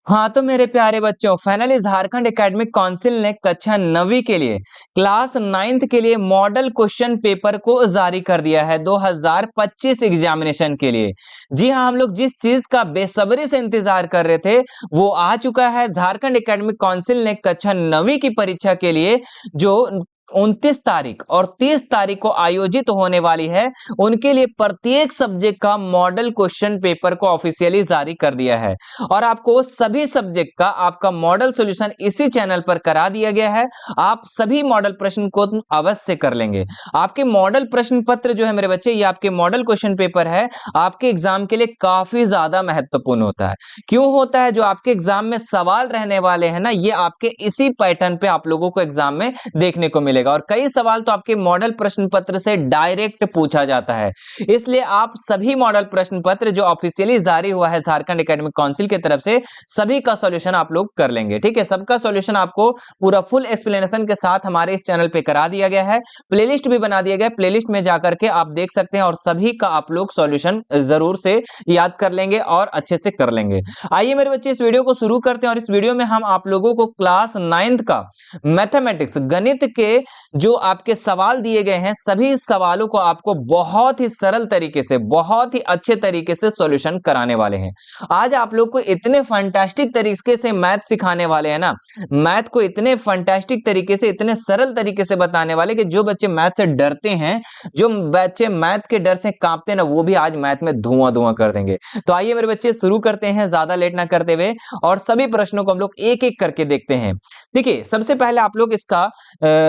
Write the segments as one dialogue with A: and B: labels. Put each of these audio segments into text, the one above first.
A: हाँ तो मेरे प्यारे बच्चों, फाइनली झारखंड एकेडमिक काउंसिल ने कक्षा 9वीं के लिए क्लास 9th के लिए मॉडल क्वेश्चन पेपर को जारी कर दिया है 2025 एग्जामिनेशन के लिए। जी हाँ, हम लोग जिस चीज का बेसब्री से इंतजार कर रहे थे वो आ चुका है। झारखंड एकेडमिक काउंसिल ने कक्षा 9वीं की परीक्षा के लिए जो 29 तारीख और 30 तारीख को आयोजित होने वाली है, उनके लिए प्रत्येक सब्जेक्ट का मॉडल क्वेश्चन पेपर को ऑफिशियली जारी कर दिया है और आपको सभी सब्जेक्ट का आपका मॉडल सॉल्यूशन इसी चैनल पर करा दिया गया है। आप सभी मॉडल प्रश्न को अवश्य कर लेंगे। आपके मॉडल प्रश्न पत्र जो है मेरे बच्चे, ये आपके मॉडल क्वेश्चन पेपर है, आपके एग्जाम के लिए काफी ज्यादा महत्वपूर्ण होता है। क्यों होता है? जो आपके एग्जाम में सवाल रहने वाले हैं ना, ये आपके इसी पैटर्न पे आप लोगों को एग्जाम में देखने को मिलेगा और कई सवाल तो आपके मॉडल प्रश्न पत्र से डायरेक्ट पूछा जाता है। इसलिए आप सभी मॉडल प्रश्न पत्र जो ऑफिशियली जारी हुआ है झारखंड एकेडमिक काउंसिल की तरफ से, सभी का सॉल्यूशन आप लोग कर लेंगे। ठीक है, सबका सॉल्यूशन आपको पूरा फुल एक्सप्लेनेशन के साथ हमारे इस चैनल पे करा दिया गया है। प्लेलिस्ट भी बना दिया गया है, प्लेलिस्ट में जाकर के आप देख सकते हैं और सभी का आप लोग सॉल्यूशन जरूर से याद कर लेंगे और अच्छे से कर लेंगे। आइए मेरे बच्चे, इस वीडियो को शुरू करते हैं और इस वीडियो में हम आप लोगों को क्लास 9th का मैथमेटिक्स गणित के जो आपके सवाल दिए गए हैं, सभी सवालों को आपको बहुत ही सरल तरीके से, बहुत ही अच्छे तरीके से सॉल्यूशन कराने वाले हैं। आज आप लोग को इतने फंटास्टिक तरीके से मैथ सिखाने वाले हैं ना, मैथ को इतने फंटास्टिक तरीके से, इतने सरल तरीके से बताने वाले कि जो बच्चे मैथ से डरते हैं, जो बच्चे मैथ के डर से कांपते हैं ना, वो भी आज मैथ में धुआं धुआं कर देंगे। तो आइए मेरे बच्चे शुरू करते हैं ज्यादा लेट ना करते हुए और सभी प्रश्नों को हम लोग एक एक करके देखते हैं। देखिए, सबसे पहले आप लोग इसका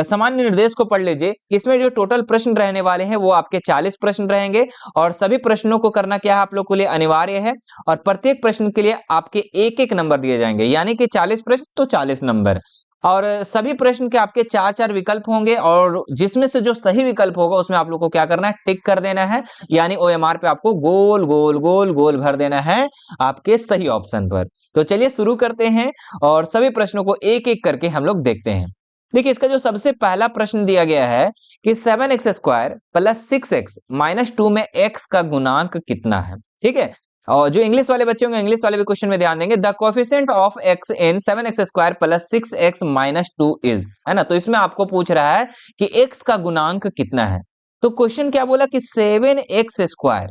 A: सामान्य निर्देश को पढ़ लीजिए। इसमें जो टोटल प्रश्न रहने वाले हैं वो आपके 40 प्रश्न रहेंगे और सभी प्रश्नों को करना क्या है आप लोग के लिए अनिवार्य है और प्रत्येक प्रश्न के लिए आपके एक एक नंबर दिए जाएंगे, यानी कि 40 प्रश्न तो 40 नंबर। और सभी प्रश्न के आपके 4-4 विकल्प होंगे और जिसमें से जो सही विकल्प होगा उसमें आप लोग को क्या करना है, टिक कर देना है, यानी ओएमआर पे आपको गोल गोल गोल गोल भर देना है आपके सही ऑप्शन पर। तो चलिए शुरू करते हैं और सभी प्रश्नों को एक एक करके हम लोग देखते हैं। देखिए, इसका जो सबसे पहला प्रश्न दिया गया है कि 7x² प्लस 6x माइनस 2 में x का गुणांक कितना है। ठीक है, और जो इंग्लिश वाले बच्चे होंगे इंग्लिश वाले भी क्वेश्चन में ध्यान देंगे। The coefficient of x in 7x² plus 6x minus 2 is, है ना। तो इसमें आपको पूछ रहा है कि x का गुणांक कितना है। तो क्वेश्चन क्या बोला कि 7x²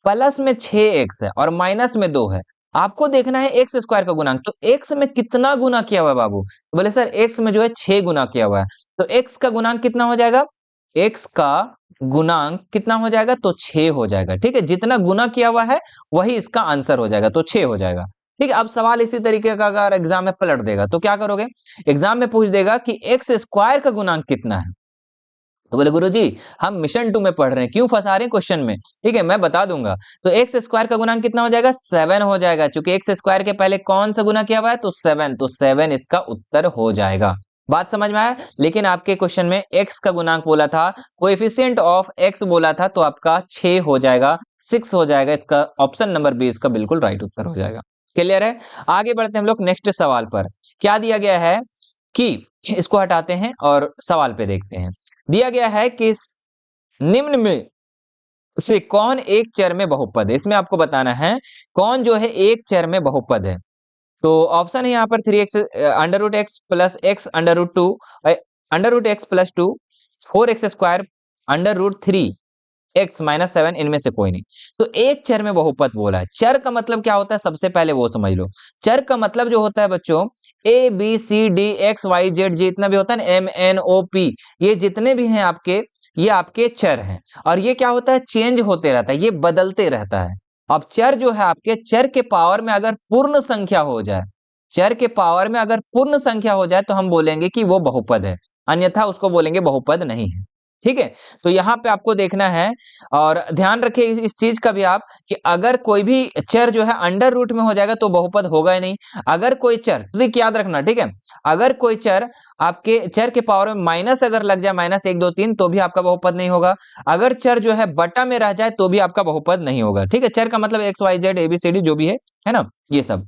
A: प्लस में 6x है और माइनस में 2 है। आपको देखना है एक्स स्क्वायर का गुणांक, तो x में कितना गुना किया हुआ है बाबू? तो बोले सर x में जो है 6 गुना किया हुआ है, तो x का गुणांक कितना हो जाएगा? x का गुणांक कितना हो जाएगा? तो 6 हो जाएगा। ठीक है, जितना गुना किया हुआ है वही इसका आंसर हो जाएगा, तो 6 हो जाएगा। ठीक है, अब सवाल इसी तरीके का अगर एग्जाम में पलट देगा तो क्या करोगे? एग्जाम में पूछ देगा कि एक्स स्क्वायर का गुणांक कितना है, तो बोले गुरुजी हम मिशन 2 में पढ़ रहे हैं, क्यों फंसा रहे हैं क्वेश्चन में? ठीक है, मैं बता दूंगा। तो एक्स स्क्वायर का गुणांक कितना हो जाएगा? 7 हो जाएगा, क्योंकि एक्स स्क्वायर के पहले कौन सा गुना किया हुआ है? तो 7, तो 7 इसका उत्तर हो जाएगा। बात समझ में आया? लेकिन आपके क्वेश्चन में x का गुणांक बोला था, कोएफिशिएंट ऑफ x बोला था, तो आपका 6 हो जाएगा, 6 हो जाएगा। इसका ऑप्शन नंबर बी इसका बिल्कुल राइट उत्तर हो जाएगा। क्लियर है? आगे बढ़ते हैं हम लोग नेक्स्ट सवाल पर। क्या दिया गया है कि इसको हटाते हैं और सवाल पे देखते हैं। दिया गया है कि निम्न में से कौन एक चर में बहुपद है। इसमें आपको बताना है कौन जो है एक चर में बहुपद है। तो ऑप्शन है यहाँ पर 3x under root X plus X under root 2, under root X plus 2, 4x² under root 3 x minus 7, इनमें से कोई नहीं। तो एक चर में बहुपद बोला है। चर का मतलब क्या होता है सबसे पहले वो समझ लो। चर का मतलब जो होता है बच्चों, A B C D X Y Z जितना भी होता है ना, एम एन ओ पी, ये जितने भी हैं आपके, ये आपके चर हैं और ये क्या होता है, चेंज होते रहता है, ये बदलते रहता है। अब चर जो है आपके, चर के पावर में अगर पूर्ण संख्या हो जाए, चर के पावर में अगर पूर्ण संख्या हो जाए तो हम बोलेंगे कि वो बहुपद है, अन्यथा उसको बोलेंगे बहुपद नहीं है। ठीक है, तो यहाँ पे आपको देखना है और ध्यान रखिए इस चीज का भी आप कि अगर कोई भी चर जो है अंडर रूट में हो जाएगा तो बहुपद होगा ही नहीं। अगर कोई चर, ट्रिक याद रखना, ठीक है, अगर कोई चर आपके चर के पावर में माइनस अगर लग जाए, माइनस 1 2 3, तो भी आपका बहुपद नहीं होगा। अगर चर जो है बटा में रह जाए तो भी आपका बहुपद नहीं होगा। ठीक है, चर का मतलब X Y Z A B C D जो भी है ना, ये सब।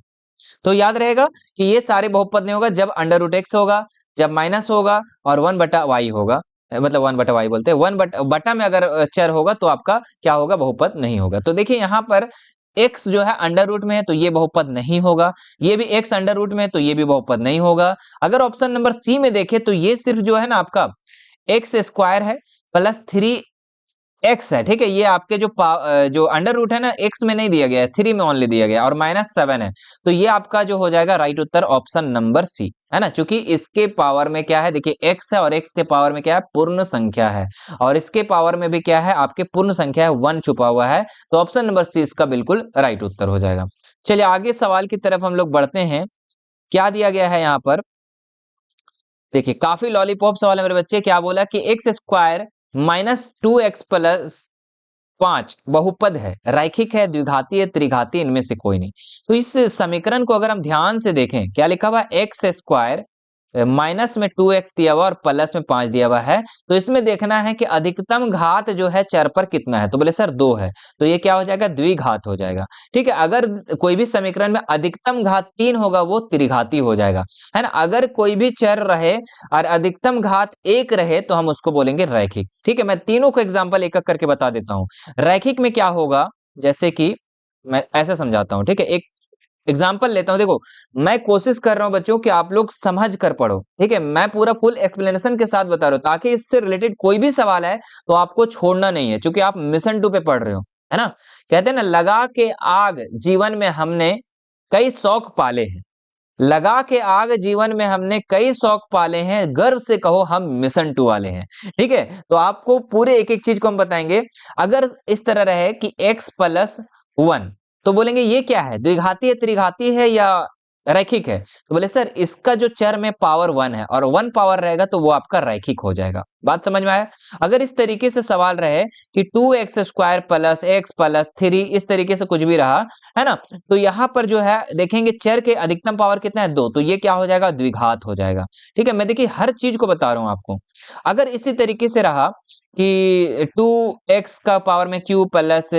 A: तो याद रहेगा कि ये सारे बहुपद नहीं होगा जब अंडर रूट एक्स होगा, जब माइनस होगा और 1/y होगा, मतलब 1/y बोलते हैं, 1 बटा में अगर चर होगा तो आपका क्या होगा, बहुपद नहीं होगा। तो देखिए यहाँ पर x जो है अंडर रूट में है तो ये बहुपद नहीं होगा, ये भी x अंडर रूट में है तो ये भी बहुपद नहीं होगा। अगर ऑप्शन नंबर सी में देखें तो ये सिर्फ जो है ना आपका एक्स स्क्वायर है प्लस 3x है, ठीक है। ये आपके जो अंडर रूट है ना x में नहीं दिया गया है, 3 में ओनली दिया गया और -7 है, तो ये आपका जो हो जाएगा राइट उत्तर ऑप्शन नंबर सी, है ना। क्योंकि इसके पावर में क्या है, देखिए x है और x के पावर में क्या है, पूर्ण संख्या है, और इसके पावर में भी क्या है, आपके पूर्ण संख्या है, 1 छुपा हुआ है, तो ऑप्शन नंबर सी इसका बिल्कुल राइट उत्तर हो जाएगा। चलिए आगे सवाल की तरफ हम लोग बढ़ते हैं। क्या दिया गया है यहाँ पर, देखिए काफी लॉलीपॉप सवाल है मेरे बच्चे। क्या बोला कि एक्स स्क्वायर -2x प्लस 5 बहुपद है, रैखिक है, द्विघाती है, त्रिघाती, इनमें से कोई नहीं। तो इस समीकरण को अगर हम ध्यान से देखें, क्या लिखा हुआ, एक्स स्क्वायर माइनस में 2x दिया हुआ और प्लस में 5 दिया हुआ है, तो इसमें देखना है कि अधिकतम घात जो है चर पर कितना है, तो बोले सर 2 है, तो ये क्या हो जाएगा, द्विघात हो जाएगा, ठीक है। अगर कोई भी समीकरण में अधिकतम घात 3 होगा वो त्रिघाती हो जाएगा, है ना। अगर कोई भी चर रहे और अधिकतम घात 1 रहे तो हम उसको बोलेंगे रैखिक, ठीक है। मैं तीनों को एग्जाम्पल एक एक करके बता देता हूं। रैखिक में क्या होगा, जैसे कि मैं ऐसा समझाता हूं, ठीक है। एक एग्जाम्पल लेता हूं, देखो मैं कोशिश कर रहा हूं बच्चों कि आप लोग समझ कर पढ़ो, ठीक है। मैं पूरा फुल एक्सप्लेनेशन के साथ बता रहा हूं ताकि इससे रिलेटेड कोई भी सवाल है तो आपको छोड़ना नहीं है, क्योंकि आप मिशन 2 पे पढ़ रहे हो, है ना। कहते हैं ना, लगा के आग जीवन में हमने कई शौक पाले हैं, लगा के आग जीवन में हमने कई शौक पाले हैं, गर्व से कहो हम मिशन 2 वाले हैं, ठीक है। तो आपको पूरे एक एक चीज को हम बताएंगे। अगर इस तरह रहे कि x प्लस 1, तो बोलेंगे ये क्या है, द्विघाती है, त्रिघाती है या रैखिक है, तो बोले सर इसका जो चर में पावर 1 है और 1 पावर रहेगा तो वो आपका रैखिक हो जाएगा। बात समझ में आया। अगर इस तरीके से सवाल रहे कि 2x square plus x plus 3, इस तरीके से कुछ भी रहा, है ना, तो यहां पर जो है देखेंगे चर के अधिकतम पावर कितना है, 2, तो ये क्या हो जाएगा, द्विघात हो जाएगा, ठीक है। मैं देखिए हर चीज को बता रहा हूं आपको। अगर इसी तरीके से रहा कि 2x का पावर में q plus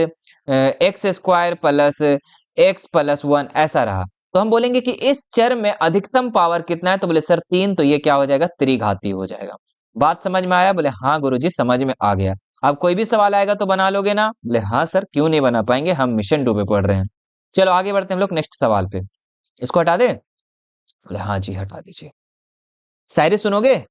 A: x square plus x plus 1 ऐसा रहा, तो हम बोलेंगे कि इस चर में अधिकतम पावर कितना है, तो बोले सर 3, तो ये क्या हो जाएगा, त्रिघाती हो जाएगा। बात समझ में आया, बोले हाँ गुरुजी समझ में आ गया। अब कोई भी सवाल आएगा तो बना लोगे ना, बोले हाँ सर क्यों नहीं बना पाएंगे, हम मिशन 2 पे पढ़ रहे हैं। चलो आगे बढ़ते हैं हम लोग नेक्स्ट सवाल पे। इसको हटा दे, बोले हाँ जी हटा दीजिए। शायरी सुनोगे,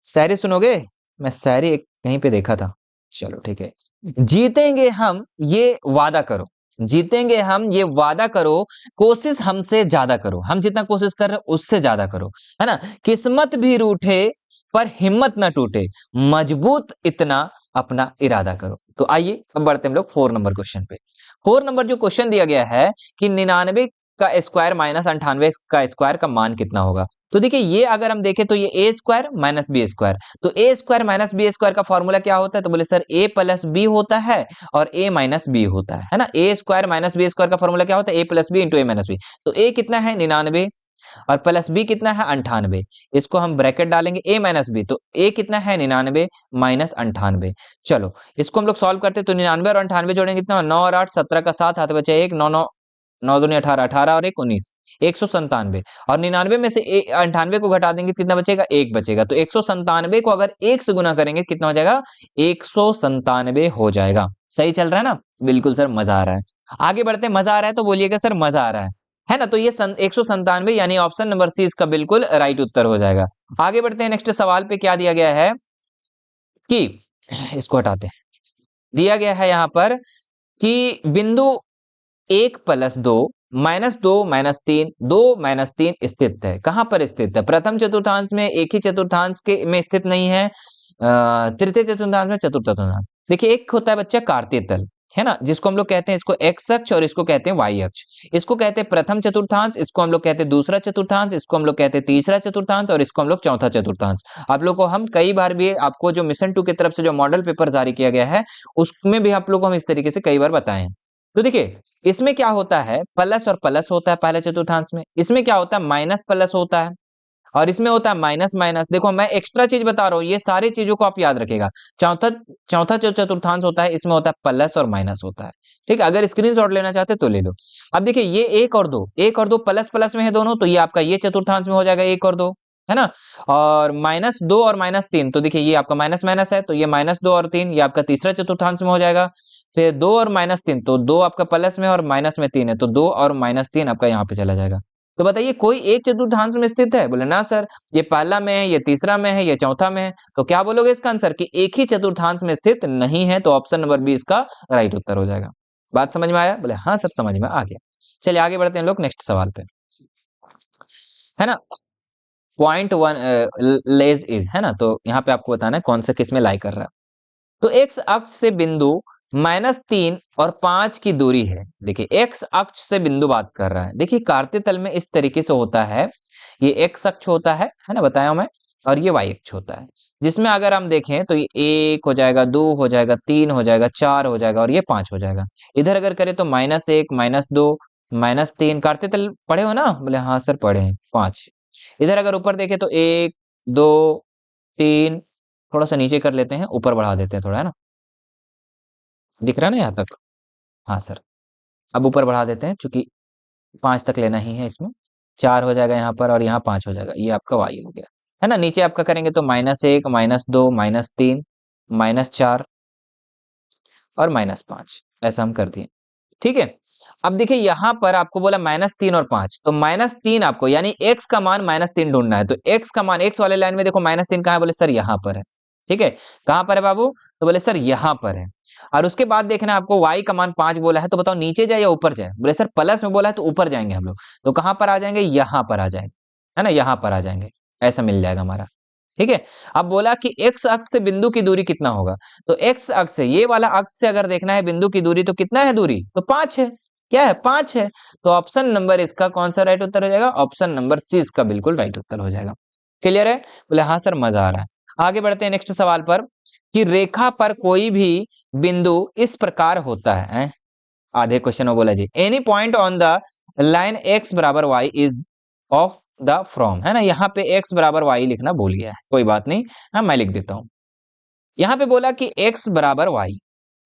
A: शायरी सुनोगे, मैं शायरी एक कहीं पे देखा था, चलो ठीक है। जीतेंगे हम ये वादा करो, जीतेंगे हम ये वादा करो, कोशिश हमसे ज्यादा करो, हम जितना कोशिश कर रहे हैं उससे ज्यादा करो, है ना। किस्मत भी रूठे पर हिम्मत ना टूटे, मजबूत इतना अपना इरादा करो। तो आइए अब बढ़ते हैं हम लोग 4 नंबर क्वेश्चन पे। 4 नंबर जो क्वेश्चन दिया गया है कि 99 का स्क्वायर माइनस 98 का स्क्वायर का मान कितना होगा। तो देखिए ये अगर हम देखें तो ये ए स्क्वायर माइनस बी स्क्वायर, तो ए स्क्वायर माइनस बी स्क्वायर का फॉर्मूला क्या होता है, तो बोले सर ए प्लस बी होता है और ए माइनस बी होता है ना। ए स्क्वायर माइनस बी स्क्वायर का फॉर्मूला क्या होता है, ए प्लस बी इंटू ए माइनस बी। तो ए कितना है 99 और प्लस बी कितना है 98, इसको हम ब्रैकेट डालेंगे ए माइनस बी, तो ए कितना है 99 माइनस 98। चलो इसको हम लोग सॉल्व करते हैं, तो 99 और 98 जोड़ेंगे कितना, 9 और 8 17 का 7 हाथ बचे 1, 9 9 9 दूनी 18, 18 और 1 19, 197, और 99 में से 98 को घटा देंगे कितना बचेगा, 1 बचेगा। तो 197 को अगर 1 से गुना करेंगे कितना हो जाएगा, 197 हो जाएगा। सही चल रहा है ना, बिल्कुल सर मजा आ रहा है। आगे बढ़ते हैं, मजा आ रहा है तो बोलिएगा सर मजा आ रहा है ना। तो ये 197 यानी ऑप्शन नंबर सी इसका बिल्कुल राइट उत्तर हो जाएगा। आगे बढ़ते हैं नेक्स्ट सवाल पे। क्या दिया गया है कि, इसको हटाते हैं, दिया गया है यहां पर कि बिंदु 1 प्लस 2 माइनस 2 माइनस 3 2 माइनस 3 स्थित है। कहां पर स्थित है, प्रथम चतुर्थांश में, एक ही चतुर्थांश के में स्थित नहीं है, तृतीय चतुर्थांश में, चतुर्थ चतुर्थांश। देखिए एक होता है बच्चा कार्तीय तल, है ना, जिसको हम लोग कहते हैं, इसको एक्स अक्ष और इसको कहते हैं वाई अक्ष। इसको कहते हैं प्रथम चतुर्थांश, इसको हम लोग कहते हैं दूसरा चतुर्थांश, इसको हम लोग कहते हैं तीसरा चतुर्थांश और इसको हम लोग चौथा चतुर्थांश। आप लोग को हम कई बार भी आपको जो मिशन 2 की तरफ से जो मॉडल पेपर जारी किया गया है उसमें भी आप लोग को हम इस तरीके से कई बार बताए हैं। तो देखिए इसमें क्या होता है, प्लस और प्लस होता है पहले चतुर्थांश में, इसमें क्या होता है माइनस प्लस होता है, और इसमें होता है माइनस माइनस। देखो मैं एक्स्ट्रा चीज बता रहा हूं, ये सारी चीजों को आप याद रखेगा। चौथा चौथा जो चतुर्थांश होता है इसमें होता है प्लस और माइनस होता है, ठीक है। अगर स्क्रीनशॉट लेना चाहते तो ले लो। अब देखिए ये 1 और 2, 1 और 2 प्लस प्लस में है दोनों, तो ये आपका ये चतुर्थांश में हो जाएगा 1 और 2, है ना। और -2 और -3, तो देखिए ये आपका माइनस माइनस है, तो ये -2 और 3 ये आपका तीसरा चतुर्थांश में हो जाएगा। फिर 2 और -3, तो 2 आपका प्लस में और माइनस में 3 है, तो 2 और -3 आपका यहाँ पे चला जाएगा। तो बताइए कोई एक चतुर्थांश में स्थित है? बोले ना सर, ये पहला में है, ये तीसरा में है, ये चौथा में है। तो क्या बोलोगे इसका आंसर कि एक ही चतुर्थांश में स्थित नहीं है, तो ऑप्शन नंबर बी इसका राइट उत्तर हो जाएगा। बात समझ में आया? बोले हाँ सर समझ में आ गया। चलिए आगे बढ़ते हैं लोग नेक्स्ट सवाल पे, है ना। पॉइंट वन लेज इज, है ना, तो यहाँ पे आपको बताना है कौन सा किस में लाई कर रहा है। तो एक्स अक्ष से बिंदु -3 और 5 की दूरी है। देखिए एक्स अक्ष से बिंदु बात कर रहा है। देखिए कार्तीय तल में इस तरीके से होता है, ये एक्स अक्ष होता है ना, बताया मैं, और ये वाई अक्ष होता है, जिसमें अगर हम देखें तो ये 1 हो जाएगा, 2 हो जाएगा, 3 हो जाएगा, 4 हो जाएगा और ये 5 हो जाएगा। इधर अगर करें तो -1, -2, -3, कार्तीय तल पढ़े हो ना? बोले हाँ सर पढ़े हैं, 5। इधर अगर ऊपर देखें तो 1, 2, 3, थोड़ा सा नीचे कर लेते हैं, ऊपर बढ़ा देते हैं थोड़ा, है ना। दिख रहा है ना यहाँ तक? हाँ सर। अब ऊपर बढ़ा देते हैं, चूंकि 5 तक लेना ही है इसमें। 4 हो जाएगा यहाँ पर और यहाँ 5 हो जाएगा, ये आपका वाई हो गया, है ना। नीचे आपका करेंगे तो -1, -2, -3, -4 और -5, ऐसा हम कर दिए। ठीक है। अब देखिए यहाँ पर आपको बोला -3 और 5, तो -3 आपको यानी x का मान -3 ढूंढना है। तो x का मान, x वाले लाइन में देखो -3 कहाँ है? बोले सर यहाँ पर है। ठीक है, कहाँ पर है बाबू? तो बोले सर यहाँ पर है। और उसके बाद देखना आपको y का मान 5 बोला है, तो बताओ नीचे जाए या ऊपर जाए? बोले सर प्लस में बोला है तो ऊपर जाएंगे हम लोग। तो कहाँ पर आ जाएंगे? यहाँ पर आ जाएंगे, है ना, यहाँ पर आ जाएंगे, ऐसा मिल जाएगा हमारा। ठीक है। अब बोला कि x अक्ष से बिंदु की दूरी कितना होगा? तो x अक्ष से, ये वाला अक्ष से अगर देखना है बिंदु की दूरी, तो कितना है दूरी? तो 5 है। क्या है? 5 है। तो ऑप्शन नंबर इसका कौन सा राइट उत्तर हो जाएगा? ऑप्शन नंबर सी इसका बिल्कुल राइट उत्तर हो जाएगा। क्लियर है? बोले हाँ सर मजा आ रहा है। आगे बढ़ते हैं नेक्स्ट सवाल पर, कि रेखा पर कोई भी बिंदु इस प्रकार होता है। आधे क्वेश्चन में बोला जी, any point on the line x बराबर y is of the from, है ना। यहाँ पे x बराबर y लिखना भूल गया है, कोई बात नहीं, हाँ मैं लिख देता हूं। यहाँ पे बोला कि x बराबर y,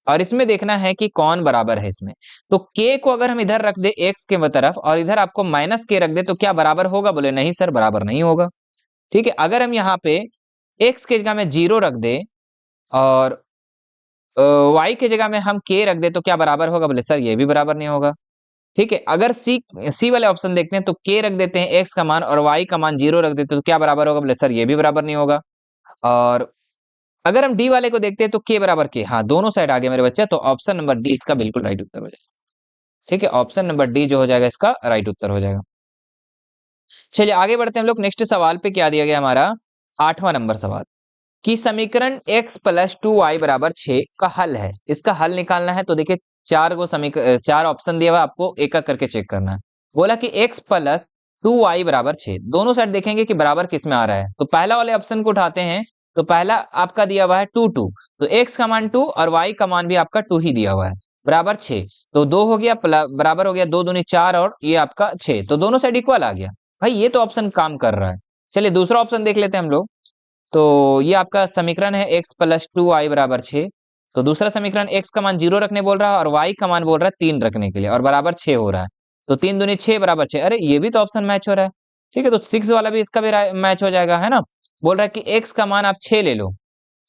A: और इसमें देखना है कि कौन बराबर है इसमें। तो k को अगर हम इधर रख दे x के तरफ और इधर आपको -k रख दे, तो क्या बराबर होगा? बोले नहीं सर बराबर नहीं होगा। ठीक है, अगर हम यहाँ पे x के जगह में 0 रख दे और y के जगह में हम k रख दे, तो क्या बराबर होगा? बोले सर ये भी बराबर नहीं होगा। ठीक है, अगर सी वाले ऑप्शन देखते हैं तो k रख देते हैं x का मान और y का मान 0 रख देते हैं, तो क्या बराबर होगा? बोले सर ये भी बराबर नहीं होगा। और अगर हम डी वाले को देखते हैं तो k बराबर k, हाँ दोनों साइड आ गए मेरे बच्चे, तो ऑप्शन नंबर डी इसका बिल्कुल राइट उत्तर हो जाएगा। ठीक है, ऑप्शन नंबर डी जो हो जाएगा इसका राइट उत्तर हो जाएगा। चलिए आगे बढ़ते हैं हम लोग नेक्स्ट सवाल पे। क्या दिया गया हमारा? 8वां नंबर सवाल, कि समीकरण x प्लस 2y बराबर 6 का हल है। इसका हल निकालना है। तो देखिए 4 ऑप्शन दिया हुआ, आपको एक एक करके चेक करना है। बोला कि x प्लस 2y बराबर 6, दोनों साइड देखेंगे कि बराबर किस में आ रहा है। तो पहला वाले ऑप्शन को उठाते हैं, तो पहला आपका दिया हुआ है 2 2, तो x का मान 2 और y का मान भी आपका 2 ही दिया हुआ है, बराबर 6। तो 2 हो गया, बराबर हो गया, 2 दूनी 4 और ये आपका 6, तो दोनों साइड इक्वल आ गया। भाई ये तो ऑप्शन काम कर रहा है। चलिए दूसरा ऑप्शन देख लेते हैं हम लोग। तो ये आपका समीकरण है x प्लस 2y बराबर 6। तो दूसरा समीकरण x का मान 0 रखने बोल रहा है और y का मान बोल रहा है 3 रखने के लिए, और बराबर 6 हो रहा है। तो 3 दूनी 6 बराबर 6, अरे ये भी तो ऑप्शन मैच हो रहा है। ठीक है, तो 6 वाला भी इसका भी मैच हो जाएगा, है ना। बोल रहा है कि x का मान आप 6 ले लो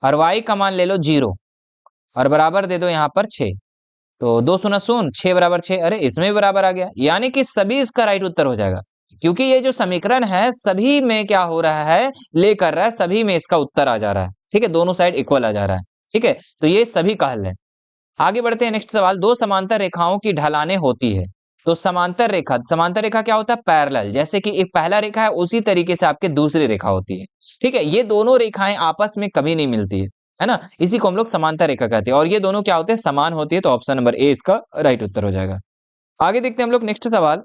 A: और y का मान ले लो 0 और बराबर दे दो यहाँ पर 6। तो 2 शून्य शून्य, 6 बराबर 6, अरे इसमें भी बराबर आ गया, यानी कि सभी इसका राइट उत्तर हो जाएगा। क्योंकि ये जो समीकरण है सभी में क्या हो रहा है, ले कर रहा है, सभी में इसका उत्तर आ जा रहा है। ठीक है, दोनों साइड इक्वल आ जा रहा है। ठीक है, तो ये सभी का हल है। आगे बढ़ते हैं नेक्स्ट सवाल, दो समांतर रेखाओं की ढलानें होती है। तो समांतर रेखा क्या होता है? पैरेलल, जैसे कि एक पहला रेखा है उसी तरीके से आपके दूसरी रेखा होती है। ठीक है, ये दोनों रेखाएं आपस में कभी नहीं मिलती है ना, इसी को हम लोग समांतर रेखा कहते हैं। और ये दोनों क्या होते हैं? समान होती है। तो ऑप्शन नंबर ए इसका राइट उत्तर हो जाएगा। आगे देखते हैं हम लोग नेक्स्ट सवाल,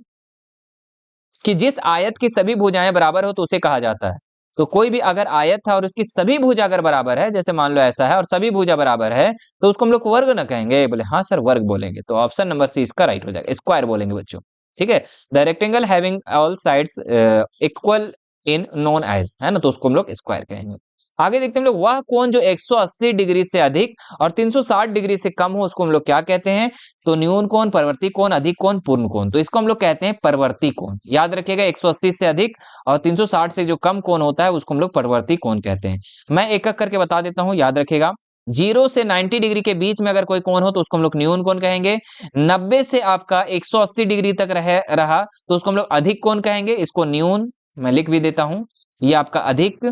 A: कि जिस आयत की सभी भुजाएं बराबर हो तो उसे कहा जाता है। तो कोई भी अगर आयत था और उसकी सभी भुजा अगर बराबर है, जैसे मान लो ऐसा है और सभी भुजा बराबर है, तो उसको हम लोग वर्ग न कहेंगे। बोले हाँ सर वर्ग बोलेंगे। तो ऑप्शन नंबर सी इसका राइट हो जाएगा, स्क्वायर बोलेंगे बच्चों। ठीक है, the rectangle having all sides equal in known as, है ना, तो उसको हम लोग स्क्वायर कहेंगे। आगे देखते हैं हम लोग, वह कोण जो 180 डिग्री से अधिक और 360 डिग्री से कम हो उसको हम लोग क्या कहते हैं? तो न्यून कोण, परवर्ती कोण, अधिक कोण, पूर्ण कोण। तो इसको हम लोग कहते हैं परवर्ती कोण। याद रखिएगा, 180 से अधिक और 360 से जो कम कोण होता है उसको हम लोग परवर्ती कोण कहते हैं। मैं एक एक करके बता देता हूं, याद रखिएगा। 0 से 90 डिग्री के बीच में अगर कोई कोण हो तो उसको हम लोग न्यून कोण कहेंगे। 90 से आपका 180 डिग्री तक रहा तो उसको हम लोग अधिक कोण कहेंगे, इसको न्यून मैं लिख भी देता हूं, ये आपका अधिक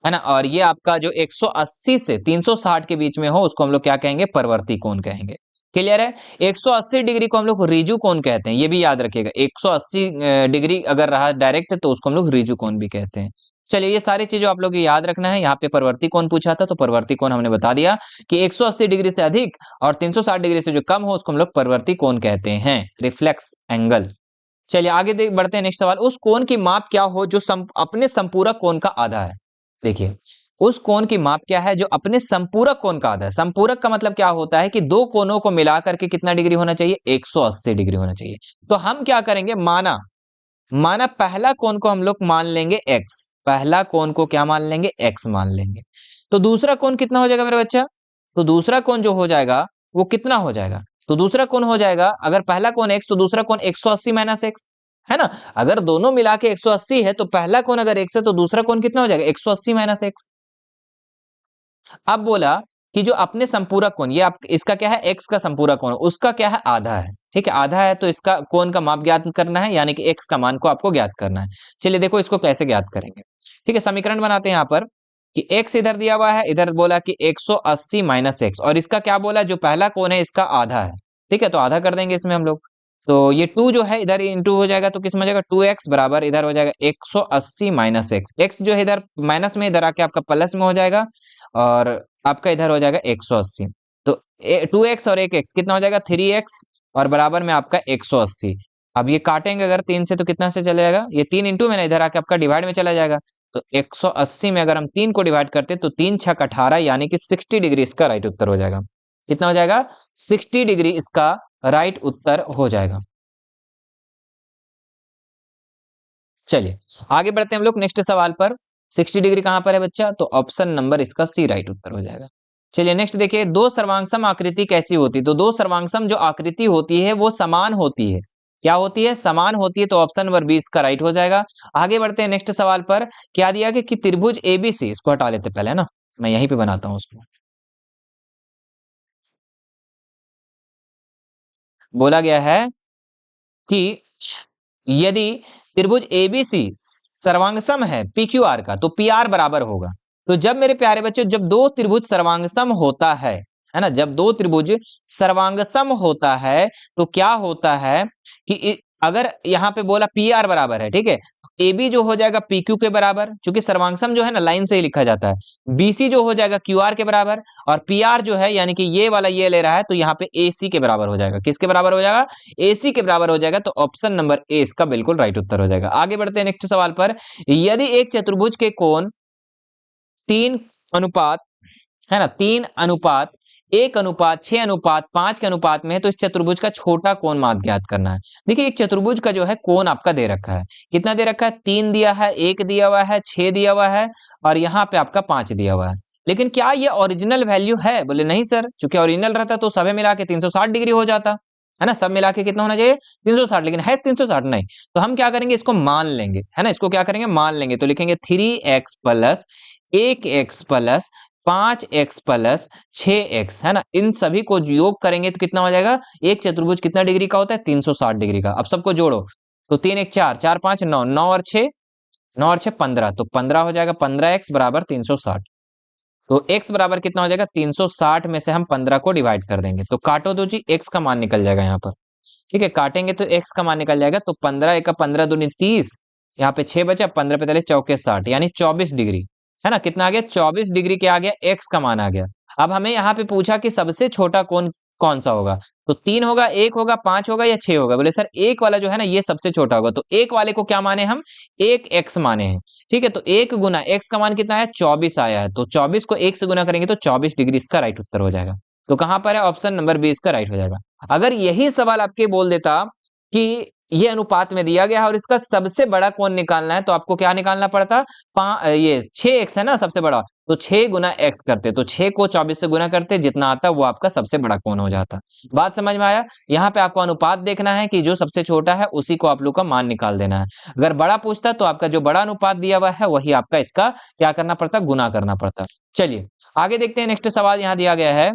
A: है ना। और ये आपका जो 180 से 360 के बीच में हो उसको हम लोग क्या कहेंगे? परवर्ती कोण कहेंगे। क्लियर है? 180 डिग्री को हम लोग रिजु कोण कहते हैं, ये भी याद रखिएगा। 180 डिग्री अगर रहा डायरेक्ट तो उसको हम लोग रिजु कोण भी कहते हैं। चलिए, ये सारी चीजें आप लोग को याद रखना है। यहाँ पे परवर्ती कोण पूछा था तो परवर्ती कोण हमने बता दिया कि 180 डिग्री से अधिक और 360 डिग्री से जो कम हो उसको हम लोग परवर्ती कोण कहते हैं, रिफ्लेक्स एंगल। चलिए आगे देख बढ़ते हैं। नेक्स्ट सवाल, उस कोण की माप क्या हो जो अपने संपूरक कोण का आधा है? देखिए, उस कोण की माप क्या है जो अपने संपूरक कोण का आधा है। संपूरक का मतलब क्या होता है कि दो कोणों को मिलाकर के कितना डिग्री होना चाहिए? 180 डिग्री होना चाहिए। तो हम क्या करेंगे? माना माना पहला कोण को हम लोग मान लेंगे x, पहला कोण को क्या मान लेंगे? x मान लेंगे। तो दूसरा कोण कितना हो जाएगा मेरे बच्चा? तो दूसरा कोण जो हो जाएगा वो कितना हो जाएगा? तो दूसरा कोण हो जाएगा, अगर पहला कोण x तो दूसरा कोण 180 माइनस x, है ना। अगर दोनों मिला के 180 है तो पहला कोण अगर x है तो दूसरा कोण कितना हो जाएगा? 180 माइनस x। अब बोला कि जो अपने संपूरक कोण, ये आप इसका क्या है? x का संपूरक कोण, उसका क्या है? आधा है। ठीक है, आधा है तो इसका कोण का माप ज्ञात करना है, यानी कि x का मान को आपको ज्ञात करना है। चलिए देखो इसको कैसे ज्ञात करेंगे। ठीक है, समीकरण बनाते हैं यहाँ पर कि x इधर दिया हुआ है, इधर बोला कि 180 माइनस एक्स, और इसका क्या बोला? जो पहला कोण है इसका आधा है। ठीक है, तो आधा कर देंगे इसमें हम लोग। तो ये 2 जो है इधर इंटू हो जाएगा तो किस में हो जाएगा? 2x बराबर इधर हो जाएगा 180 माइनस एक्स। एक्स जो है इधर माइनस में, इधर आके आपका प्लस में हो जाएगा और आपका इधर हो जाएगा 180। तो 2x और 1x कितना हो जाएगा? 3x और बराबर में आपका 180। अब ये काटेंगे अगर 3 से तो कितना से चला जाएगा? ये 3 इंटू में ना, इधर आके आपका डिवाइड में चला जाएगा। तो 180 में अगर हम 3 को डिवाइड करते तो 3 छक 18, यानी कि 60 डिग्री इसका राइट उत्तर हो जाएगा। कितना हो जाएगा? 60 डिग्री इसका राइट उत्तर हो जाएगा। चलिए आगे बढ़ते हैं हम लोग नेक्स्ट सवाल पर। 60 डिग्री कहां पर है बच्चा? तो ऑप्शन नंबर इसका सी राइट उत्तर हो जाएगा। चलिए नेक्स्ट देखिए, दो सर्वांगसम आकृति कैसी होती है? तो दो सर्वांगसम जो आकृति होती है वो समान होती है। क्या होती है? समान होती है। तो ऑप्शन नंबर 20 का राइट हो जाएगा। आगे बढ़ते हैं नेक्स्ट सवाल पर। क्या दिया कि त्रिभुज एबीसी, इसको हटा लेते पहले, है ना, मैं यहीं पे बनाता हूं उसको। बोला गया है कि यदि त्रिभुज एबीसी सर्वांगसम है पीक्यूआर का तो पीआर बराबर होगा। तो जब मेरे प्यारे बच्चों, जब दो त्रिभुज सर्वांगसम होता है ना, जब दो त्रिभुज सर्वांगसम होता है तो क्या होता है कि अगर यहाँ पे बोला पी आर बराबर है, ठीक है, ए बी जो हो जाएगा पी क्यू के बराबर, क्योंकि सर्वांगसम जो है ना लाइन से ही लिखा जाता है। बीसी जो हो जाएगा क्यू आर के बराबर, और पी आर जो है यानी कि ये वाला ये ले रहा है तो यहाँ पे ए सी के बराबर हो जाएगा। किसके बराबर हो जाएगा? ए सी के बराबर हो जाएगा। तो ऑप्शन नंबर ए इसका बिल्कुल राइट उत्तर हो जाएगा। आगे बढ़ते हैं नेक्स्ट सवाल पर। यदि एक चतुर्भुज के कोण 3 अनुपात, है ना, 3:1:6:5 के अनुपात में है तो इस चतुर्भुज का छोटा कोण मान ज्ञात करना है। देखिए एक चतुर्भुज का जो है कोण आपका दे रखा है, कितना दे रखा है? 3 दिया है, 1 दिया हुआ है, 6 दिया हुआ है और यहाँ पे आपका 5 दिया हुआ है। लेकिन क्या ये ओरिजिनल वैल्यू है? बोले नहीं सर, क्योंकि ओरिजिनल रहता तो सभी मिला के 360 डिग्री हो जाता, है ना। सब मिला के कितना होना चाहिए? 360, लेकिन है 360 नहीं। तो हम क्या करेंगे? इसको मान लेंगे, है ना, इसको क्या करेंगे? मान लेंगे। तो लिखेंगे 3x plus 1x plus 5x plus 6x, है ना, इन सभी को योग करेंगे तो कितना हो जाएगा? एक चतुर्भुज कितना डिग्री का होता है? 360 डिग्री का। अब सबको जोड़ो तो 3 1 4, 4 5 9, 9 और 6, 9 और 6 15, तो 15 हो जाएगा। 15x बराबर 360। तो x बराबर कितना हो जाएगा? 360 में से हम 15 को डिवाइड कर देंगे तो काटो दो जी, x का मान निकल जाएगा यहाँ पर। ठीक है, काटेंगे तो x का मान निकल जाएगा। तो 15 1 15 दूनी 30, यहाँ पे 6 बचा, 15 45 चौके 60, यानी 24 डिग्री, है ना। कितना आ गया? 24 डिग्री के आ गया, x का मान आ गया। अब हमें यहाँ पे पूछा कि सबसे छोटा कोण कौन सा होगा? तो 3 होगा, 1 होगा, 5 होगा या 6 होगा? बोले सर एक वाला जो है ना ये सबसे छोटा होगा। तो एक वाले को क्या माने हम? 1x माने हैं। ठीक है, तो 1 गुना x का मान कितना है? 24 आया है। तो 24 को 1 से गुना करेंगे तो 24 डिग्री इसका राइट उत्तर हो जाएगा। तो कहां पर है? ऑप्शन नंबर 20 का राइट हो जाएगा। अगर यही सवाल आपके बोल देता कि ये अनुपात में दिया गया है और इसका सबसे बड़ा कोण निकालना है तो आपको क्या निकालना पड़ता, ये 6x है ना सबसे बड़ा, तो 6 गुना x करते, तो 6 को 24 से गुना करते, जितना आता वो आपका सबसे बड़ा कोण हो जाता। बात समझ में आया? यहाँ पे आपको अनुपात देखना है कि जो सबसे छोटा है उसी को आप लोग का मान निकाल देना है। अगर बड़ा पूछता तो आपका जो बड़ा अनुपात दिया हुआ है वही आपका इसका क्या करना पड़ता, गुना करना पड़ता। चलिए आगे देखते हैं, नेक्स्ट सवाल यहाँ दिया गया है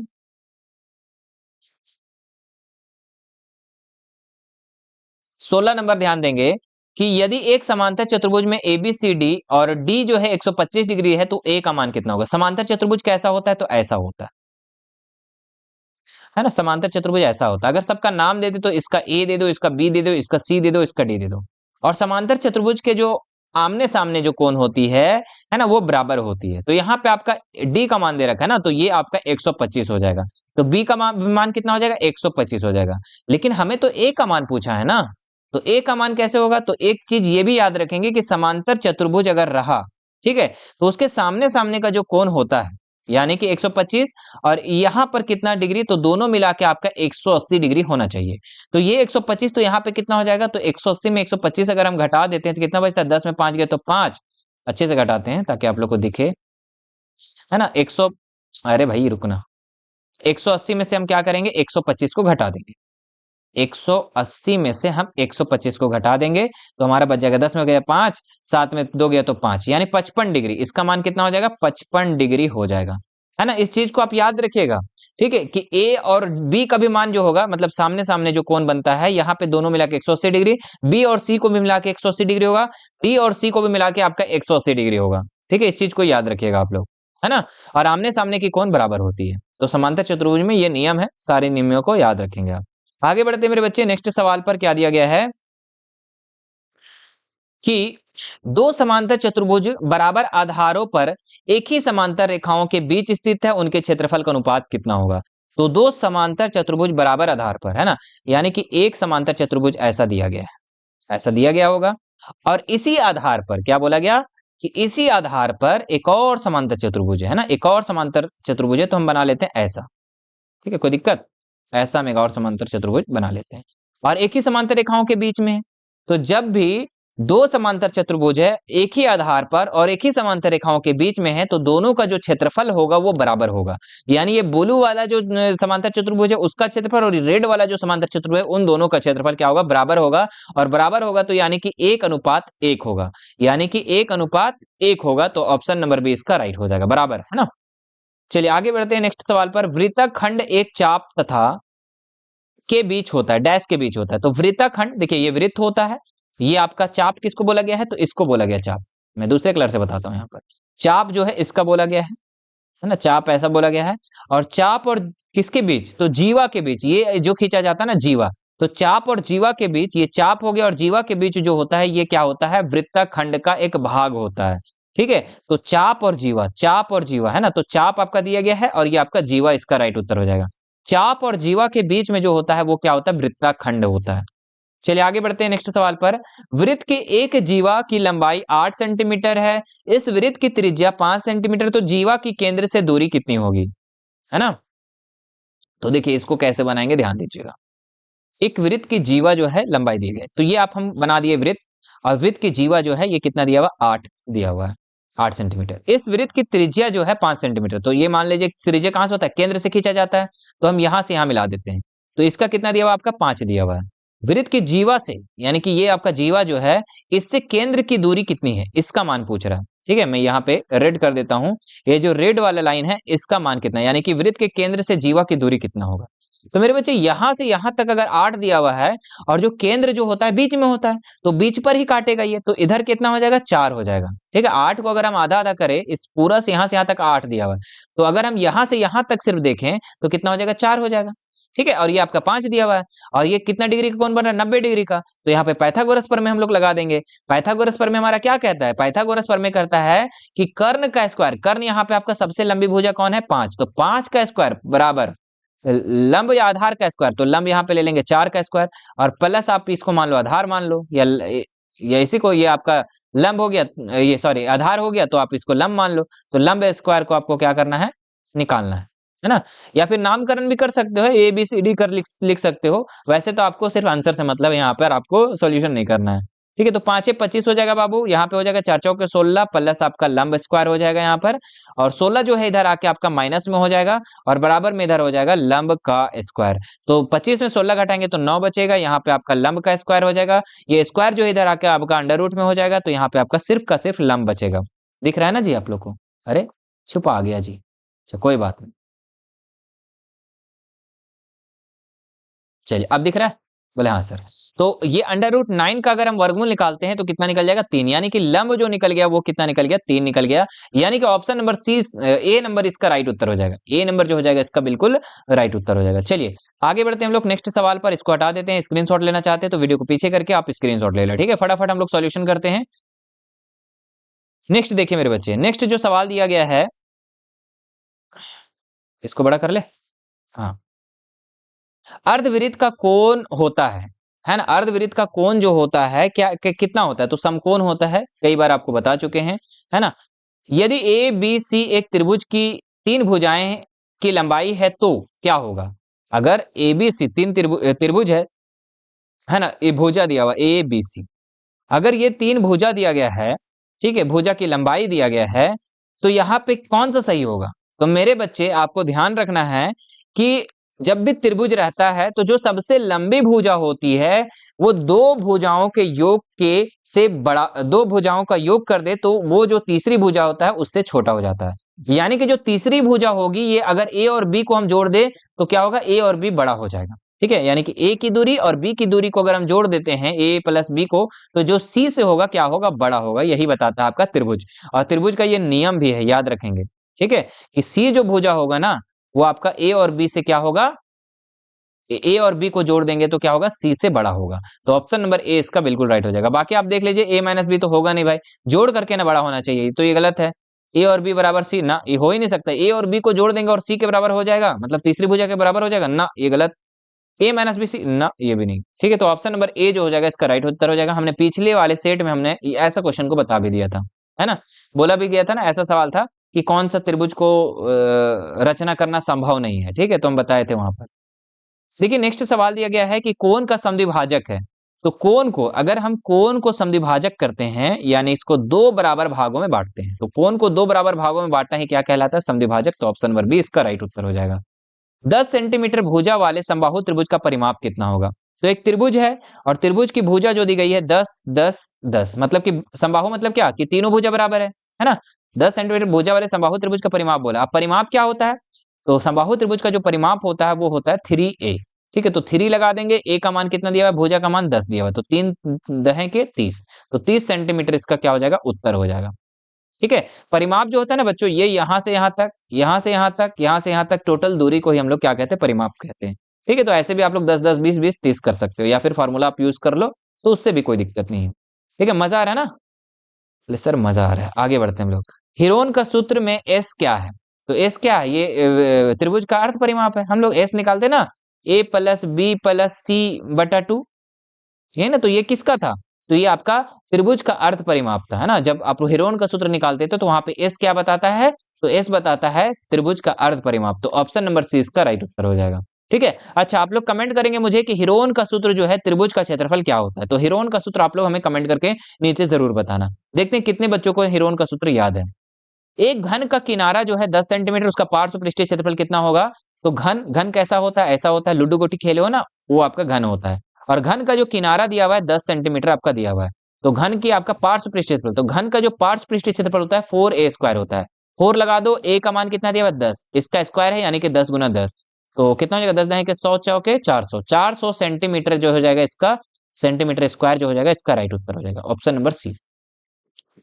A: 16 नंबर, ध्यान देंगे कि यदि एक समांतर चतुर्भुज में ABCD और D जो है 125 डिग्री है तो A का मान कितना होगा। समांतर चतुर्भुज कैसा होता है, तो ऐसा होता है ना, समांतर चतुर्भुज ऐसा होता है। अगर सबका नाम दे दे तो इसका A दे दो, इसका B दे दो, इसका C दे दो, इसका D दे दो। और समांतर चतुर्भुज के जो आमने सामने जो कोण होती है ना, वो बराबर होती है। तो यहाँ पे आपका D का मान दे रखा है ना, तो ये आपका 125 हो जाएगा। तो B का मान कितना हो जाएगा, 125 हो जाएगा। लेकिन हमें तो A का मान पूछा है ना, तो A का मान कैसे होगा, तो एक चीज ये भी याद रखेंगे कि समांतर चतुर्भुज अगर रहा, ठीक है, तो उसके सामने सामने का जो कोण होता है यानी कि 125 और यहां पर कितना डिग्री, तो दोनों मिला के आपका 180 डिग्री होना चाहिए। तो ये 125 तो यहाँ पे कितना हो जाएगा, तो 180 में 125 अगर हम घटा देते हैं तो कितना बचता है, 10 में 5 गए तो 5, अच्छे से घटाते हैं ताकि आप लोग को दिखे, है ना 100, अरे भाई रुकना, 180 में से हम क्या करेंगे, 125 को घटा देंगे। 180 में से हम 125 को घटा देंगे तो हमारा बच जाएगा, 10 में गया 5, 7 में 2 गया तो 5, यानी 55 डिग्री। इसका मान कितना हो जाएगा, 55 डिग्री हो जाएगा, है ना। इस चीज को आप याद रखिएगा, ठीक है, कि A और B का भी मान जो होगा, मतलब सामने सामने जो कोण बनता है यहाँ पे दोनों मिला के 180 डिग्री, B और C को भी मिला के 180 डिग्री होगा, D और C को भी मिला के आपका 180 डिग्री होगा। ठीक है, इस चीज को याद रखिएगा आप लोग, है ना। और आमने सामने की कोण बराबर होती है। तो समांतर चतुर्भुज में ये नियम है, सारे नियमों को याद रखेंगे आप। आगे बढ़ते मेरे बच्चे, नेक्स्ट सवाल पर क्या दिया गया है कि दो समांतर चतुर्भुज बराबर आधारों पर एक ही समांतर रेखाओं के बीच स्थित है, उनके क्षेत्रफल का अनुपात कितना होगा। तो दो समांतर चतुर्भुज बराबर आधार पर, है ना, यानी कि एक समांतर चतुर्भुज ऐसा दिया गया है, ऐसा दिया गया होगा, और इसी आधार पर क्या बोला गया कि इसी आधार पर एक और समांतर चतुर्भुज है ना, एक और समांतर चतुर्भुज है, तो हम बना लेते हैं ऐसा। ठीक है, कोई दिक्कत, ऐसा हम एक और समांतर चतुर्भुज बना लेते हैं और एक ही समांतर रेखाओं के बीच में है। तो जब भी दो समांतर चतुर्भुज है एक ही आधार पर और एक ही समांतर रेखाओं के बीच में है, तो दोनों का जो क्षेत्रफल होगा वो बराबर होगा। यानी ये ब्लू वाला जो समांतर चतुर्भुज है उसका क्षेत्रफल और रेड वाला जो समांतर चतुर्भुज है उन दोनों का क्षेत्रफल क्या होगा, बराबर होगा। और बराबर होगा तो यानी कि 1:1 होगा, यानी कि 1:1 होगा। तो ऑप्शन नंबर बी इसका राइट हो जाएगा, बराबर, है ना। चलिए आगे बढ़ते हैं नेक्स्ट सवाल पर। वृत्तखंड एक चाप तथा के बीच होता है, डैश के बीच होता है। तो वृत्तखंड, देखिए ये वृत्त होता है, ये आपका चाप किसको बोला गया है, तो इसको बोला गया चाप। मैं दूसरे कलर से बताता हूं, यहाँ पर चाप जो है इसका बोला गया है ना, चाप ऐसा बोला गया है। और चाप और किसके बीच, तो जीवा के बीच, ये जो खींचा जाता है ना जीवा, तो चाप और जीवा के बीच, ये चाप हो गया और जीवा के बीच जो होता है ये क्या होता है, वृत्तखंड का एक भाग होता है। ठीक है, तो चाप और जीवा, चाप और जीवा, है ना, तो चाप आपका दिया गया है और ये आपका जीवा, इसका राइट उत्तर हो जाएगा। चाप और जीवा के बीच में जो होता है वो क्या होता है, वृत्तखंड होता है। चलिए आगे बढ़ते हैं नेक्स्ट सवाल पर। वृत्त के एक जीवा की लंबाई 8 सेंटीमीटर है, इस वृत्त की त्रिज्या 5 सेंटीमीटर, तो जीवा की केंद्र से दूरी कितनी होगी, है ना। तो देखिए इसको कैसे बनाएंगे, ध्यान दीजिएगा। एक वृत्त की जीवा जो है लंबाई दी गई, तो ये आप हम बना दिए वृत्त, और वृत्त की जीवा जो है ये कितना दिया हुआ, 8 दिया हुआ है, 8 सेंटीमीटर। इस वृत्त की त्रिज्या जो है 5 सेंटीमीटर, तो ये मान लीजिए त्रिज्या कहां से होता है, केंद्र से खींचा जाता है, तो हम यहां से यहां मिला देते हैं। तो इसका कितना दिया हुआ, आपका 5 दिया हुआ है। वृत्त की जीवा से, यानी कि ये आपका जीवा जो है इससे केंद्र की दूरी कितनी है, इसका मान पूछ रहा है। ठीक है, मैं यहाँ पे रेड कर देता हूं, ये जो रेड वाला लाइन है इसका मान कितना है, यानी कि वृत्त के केंद्र से जीवा की दूरी कितना होगा। तो मेरे बच्चे यहां से यहां तक अगर 8 दिया हुआ है और जो केंद्र जो होता है बीच में होता है, तो बीच पर ही काटेगा ये, तो इधर कितना हो जाएगा, 4 हो जाएगा। ठीक है, 8 को अगर हम आधा आधा करें, इस पूरा से यहां तक 8 दिया हुआ है, तो अगर हम यहां से यहां तक सिर्फ देखें तो कितना हो जाएगा, 4 हो जाएगा। ठीक है, और ये आपका 5 दिया हुआ है, और ये कितना डिग्री का कोण बन रहा है, 90 डिग्री का। तो यहाँ पे पाइथागोरस प्रमेय हम लोग लगा देंगे। पाइथागोरस प्रमेय हमारा क्या कहता है, पाइथागोरस प्रमेय कहता है कि कर्ण का स्क्वायर, कर्ण यहाँ पे आपका सबसे लंबी भुजा कौन है, 5, तो 5 का स्क्वायर बराबर लंब या आधार का स्क्वायर, तो लंब यहाँ पे ले लेंगे 4 का स्क्वायर, और प्लस आप इसको मान लो आधार मान लो, या इसी को, ये आपका लंब हो गया, ये सॉरी आधार हो गया, तो आप इसको लंब मान लो। तो लंब स्क्वायर को आपको क्या करना है, निकालना है। है ना, या फिर नामकरण भी कर सकते हो, ए बी सी डी कर लिख सकते हो। वैसे तो आपको सिर्फ आंसर से मतलब है, यहाँ पर आपको सॉल्यूशन नहीं करना है। ठीक है, तो 5 25 हो जाएगा बाबू, यहाँ पे हो जाएगा 4 चौके 16 प्लस आपका लंब स्क्वायर हो जाएगा यहाँ पर, और 16 जो है इधर आके आपका माइनस में हो जाएगा, और बराबर में इधर हो जाएगा लंब का स्क्वायर। तो 25 में 16 घटाएंगे तो 9 बचेगा, यहाँ पे आपका लंब का स्क्वायर हो जाएगा, ये स्क्वायर जो इधर आके आपका अंडर रूट में हो जाएगा, तो यहाँ पे आपका सिर्फ का सिर्फ लंब बचेगा। दिख रहा है ना जी आप लोग को? अरे छुपा आ गया जी, अच्छा कोई बात नहीं। चलिए अब दिख रहा है? बोले हाँ सर। तो ये अंडर रूट 9 का अगर हम वर्गमूल निकालते हैं तो कितना निकल जाएगा? 3, यानी कि लंब जो निकल गया वो कितना निकल गया? 3 निकल गया, यानी कि ऑप्शन नंबर सी, ए नंबर इसका राइट उत्तर हो जाएगा। ए नंबर जो हो जाएगा इसका बिल्कुल राइट उत्तर हो जाएगा। चलिए आगे बढ़ते हैं हम लोग नेक्स्ट सवाल पर, इसको हटा देते हैं। स्क्रीनशॉट लेना चाहते हैं तो वीडियो को पीछे करके आप स्क्रीनशॉट ले लो, ठीक है? फटाफट हम लोग सॉल्यूशन करते हैं। नेक्स्ट देखिए मेरे बच्चे, नेक्स्ट जो सवाल दिया गया है, इसको बड़ा कर ले। हाँ, अर्धवृत्त का कोण होता है ना? अर्धवृत्त का कोण जो होता है क्या कितना होता है? तो समकोण होता है, कई बार आपको बता चुके हैं, है ना? यदि ए बी सी एक त्रिभुज की 3 भुजाएं की लंबाई है तो क्या होगा? अगर ए बी सी 3 त्रिभुज है ना, ये भुजा दिया हुआ ए बी सी, अगर ये 3 भुजा दिया गया है, ठीक है, भुजा की लंबाई दिया गया है, तो यहाँ पे कौन सा सही होगा? तो मेरे बच्चे आपको ध्यान रखना है कि जब भी त्रिभुज रहता है तो जो सबसे लंबी भुजा होती है वो दो भुजाओं के योग के से बड़ा, दो भुजाओं का योग कर दे तो वो जो तीसरी भुजा होता है उससे छोटा हो जाता है। यानी कि जो तीसरी भुजा होगी ये अगर ए और बी को हम जोड़ दे तो क्या होगा? ए और बी बड़ा हो जाएगा। ठीक है, यानी कि ए की दूरी और बी की दूरी को अगर हम जोड़ देते हैं, ए प्लस बी को, तो जो सी से होगा क्या होगा? बड़ा होगा। यही बताता है आपका त्रिभुज, और त्रिभुज का ये नियम भी है, याद रखेंगे। ठीक है, कि सी जो भुजा होगा ना वो आपका ए और बी से क्या होगा? ए और बी को जोड़ देंगे तो क्या होगा? सी से बड़ा होगा। तो ऑप्शन नंबर ए इसका बिल्कुल राइट हो जाएगा। बाकी आप देख लीजिए, ए माइनस बी तो होगा नहीं भाई, जोड़ करके ना बड़ा होना चाहिए, तो ये गलत है। ए और बी बराबर सी ना, ये हो ही नहीं सकता। ए और बी को जोड़ देंगे और सी के बराबर हो जाएगा, मतलब तीसरी भुजा के बराबर हो जाएगा ना, ये गलत। ए माइनस बी सी ना, ये भी नहीं। ठीक है, तो ऑप्शन नंबर ए जो हो जाएगा इसका राइट उत्तर हो जाएगा। हमने पिछले वाले सेट में हमने ऐसा क्वेश्चन को बता भी दिया था, है ना? बोला भी गया था ना, ऐसा सवाल था कि कौन सा त्रिभुज को रचना करना संभव नहीं है। ठीक है, तो हम बताए थे वहां पर। देखिए नेक्स्ट सवाल दिया गया है कि कोण का समद्विभाजक है, तो कोण को अगर हम कोण को समद्विभाजक करते हैं, यानी इसको दो बराबर भागों में बांटते हैं, तो कोण को दो बराबर भागों में बांटना ही क्या कहलाता है? समद्विभाजक। तो ऑप्शन नंबर बी इसका राइट उत्तर हो जाएगा। 10 सेंटीमीटर भुजा वाले समबाहु त्रिभुज का परिमाप कितना होगा? तो एक त्रिभुज है और त्रिभुज की भुजा जो दी गई है 10 10 10, मतलब कि समबाहु मतलब क्या कि तीनों भुजा बराबर है ना? 10 सेंटीमीटर भुजा वाले समबाहु त्रिभुज का परिमाप बोला। अब परिमाप क्या होता है? तो समबाहु त्रिभुज का जो परिमाप होता है वो होता है 3a। ठीक है, तो 3 लगा देंगे, a का मान कितना दिया हुआ है? भुजा का मान 10 दिया हुआ है, तो 3 दहें के 30, तो 30 सेंटीमीटर इसका क्या हो जाएगा? उत्तर हो जाएगा। ठीक है, परिमाप जो होता है ना बच्चों, ये यहाँ से यहाँ तक, यहाँ से यहाँ तक, यहाँ से यहाँ तक टोटल दूरी को ही हम लोग क्या कहते हैं? परिमाप कहते हैं। ठीक है, तो ऐसे भी आप लोग 10 10 20 20 30 कर सकते हो, या फिर फॉर्मूला आप यूज कर लो, तो उससे भी कोई दिक्कत नहीं है। ठीक है, मजा आ रहा है ना? बोले सर मजा आ रहा है। आगे बढ़ते हैं हम लोग। हीरोन का सूत्र में एस क्या है? तो एस क्या है? ये त्रिभुज का अर्थ परिमाप है। हम लोग एस निकालते ना, ए प्लस बी प्लस सी बटा 2, है ना? तो ये किसका था? तो ये आपका त्रिभुज का अर्ध परिमाप था, है ना? जब आप हीरोन का सूत्र निकालते थे तो वहां पे एस क्या बताता है? तो एस बताता है त्रिभुज का अर्ध परिमाप। तो ऑप्शन नंबर सी इसका राइट उत्तर हो जाएगा। ठीक है, अच्छा आप लोग कमेंट करेंगे मुझे कि हीरोन का सूत्र जो है त्रिभुज का क्षेत्रफल क्या होता है? तो हीरोन का सूत्र आप लोग हमें कमेंट करके नीचे जरूर बताना। देखते हैं कितने बच्चों को हीरोन का सूत्र याद है। एक घन का किनारा जो है 10 सेंटीमीटर, उसका पार्श्व पृष्ठीय क्षेत्रफल कितना होगा? तो घन घन कैसा होता है? ऐसा होता है, लूडो गोटी खेले हो ना, वो आपका घन होता है। और घन का जो किनारा दिया हुआ है 10 सेंटीमीटर आपका दिया हुआ है, तो घन की आपका पार्श्व पृष्ठीय क्षेत्रफल, तो घन का जो पार्श्व पृष्ठीय क्षेत्रफल होता है 4a स्क्वायर होता है। 4 लगा दो, a का मान कितना दिया हुआ है? 10, इसका स्क्वायर है यानी कि 10 गुना 10, तो कितना हो जाएगा? 10 के 100 चौके 400, 400 सेंटीमीटर जो हो जाएगा इसका, सेंटीमीटर स्क्वायर जो हो जाएगा इसका राइट उत्तर हो जाएगा ऑप्शन नंबर सी।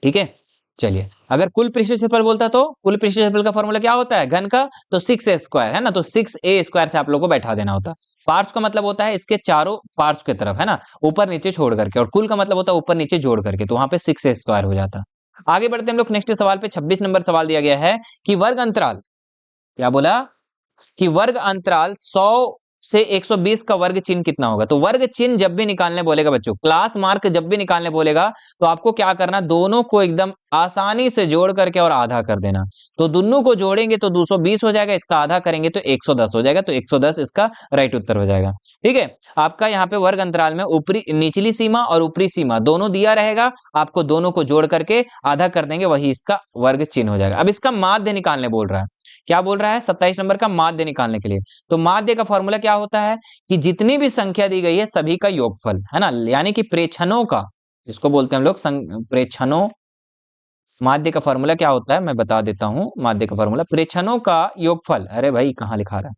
A: ठीक है, चलिए अगर कुल पृष्ठीय क्षेत्रफल बोलता तो कुल पृष्ठीय क्षेत्रफल का फॉर्मूला क्या होता है घन का? तो 6a स्क्वायर, है ना? तो 6a स्क्वायर से आप लोगों को बैठा देना होता। पार्श्व का मतलब होता है इसके चारों पार्श्व की तरफ, है ना, ऊपर नीचे छोड़ करके, और कुल का मतलब होता है ऊपर नीचे जोड़ करके, तो वहां पे 6a स्क्वायर हो जाता। आगे बढ़ते हैं हम लोग नेक्स्ट सवाल पे। 26 नंबर सवाल दिया गया है कि वर्ग अंतराल, क्या बोला? कि वर्ग अंतराल 100 से 120 का वर्ग चिन्ह कितना होगा? तो वर्ग चिन्ह जब भी निकालने बोलेगा बच्चों, क्लास मार्क जब भी निकालने बोलेगा, तो आपको क्या करना, दोनों को एकदम आसानी से जोड़ करके और आधा कर देना। तो दोनों को जोड़ेंगे तो 220 हो जाएगा, इसका आधा करेंगे तो 110 हो जाएगा, तो 110 इसका राइट उत्तर हो जाएगा। ठीक है, आपका यहाँ पे वर्ग अंतराल में ऊपरी निचली सीमा और ऊपरी सीमा दोनों दिया रहेगा, आपको दोनों को जोड़ करके आधा कर देंगे, वही इसका वर्ग चिन्ह हो जाएगा। अब इसका माध्य निकालने बोल रहा है, क्या बोल रहा है? 27 नंबर का माध्य निकालने के लिए। तो माध्य का फॉर्मूला क्या होता है कि जितनी भी संख्या दी गई है सभी का योगफल, है ना, यानी कि प्रेक्षणों का, जिसको बोलते हैं हम लोग प्रेक्षणों। माध्य का फॉर्मूला क्या होता है मैं बता देता हूं, माध्य का फॉर्मूला प्रेक्षणों का योगफल, अरे भाई कहां लिखा रहा है,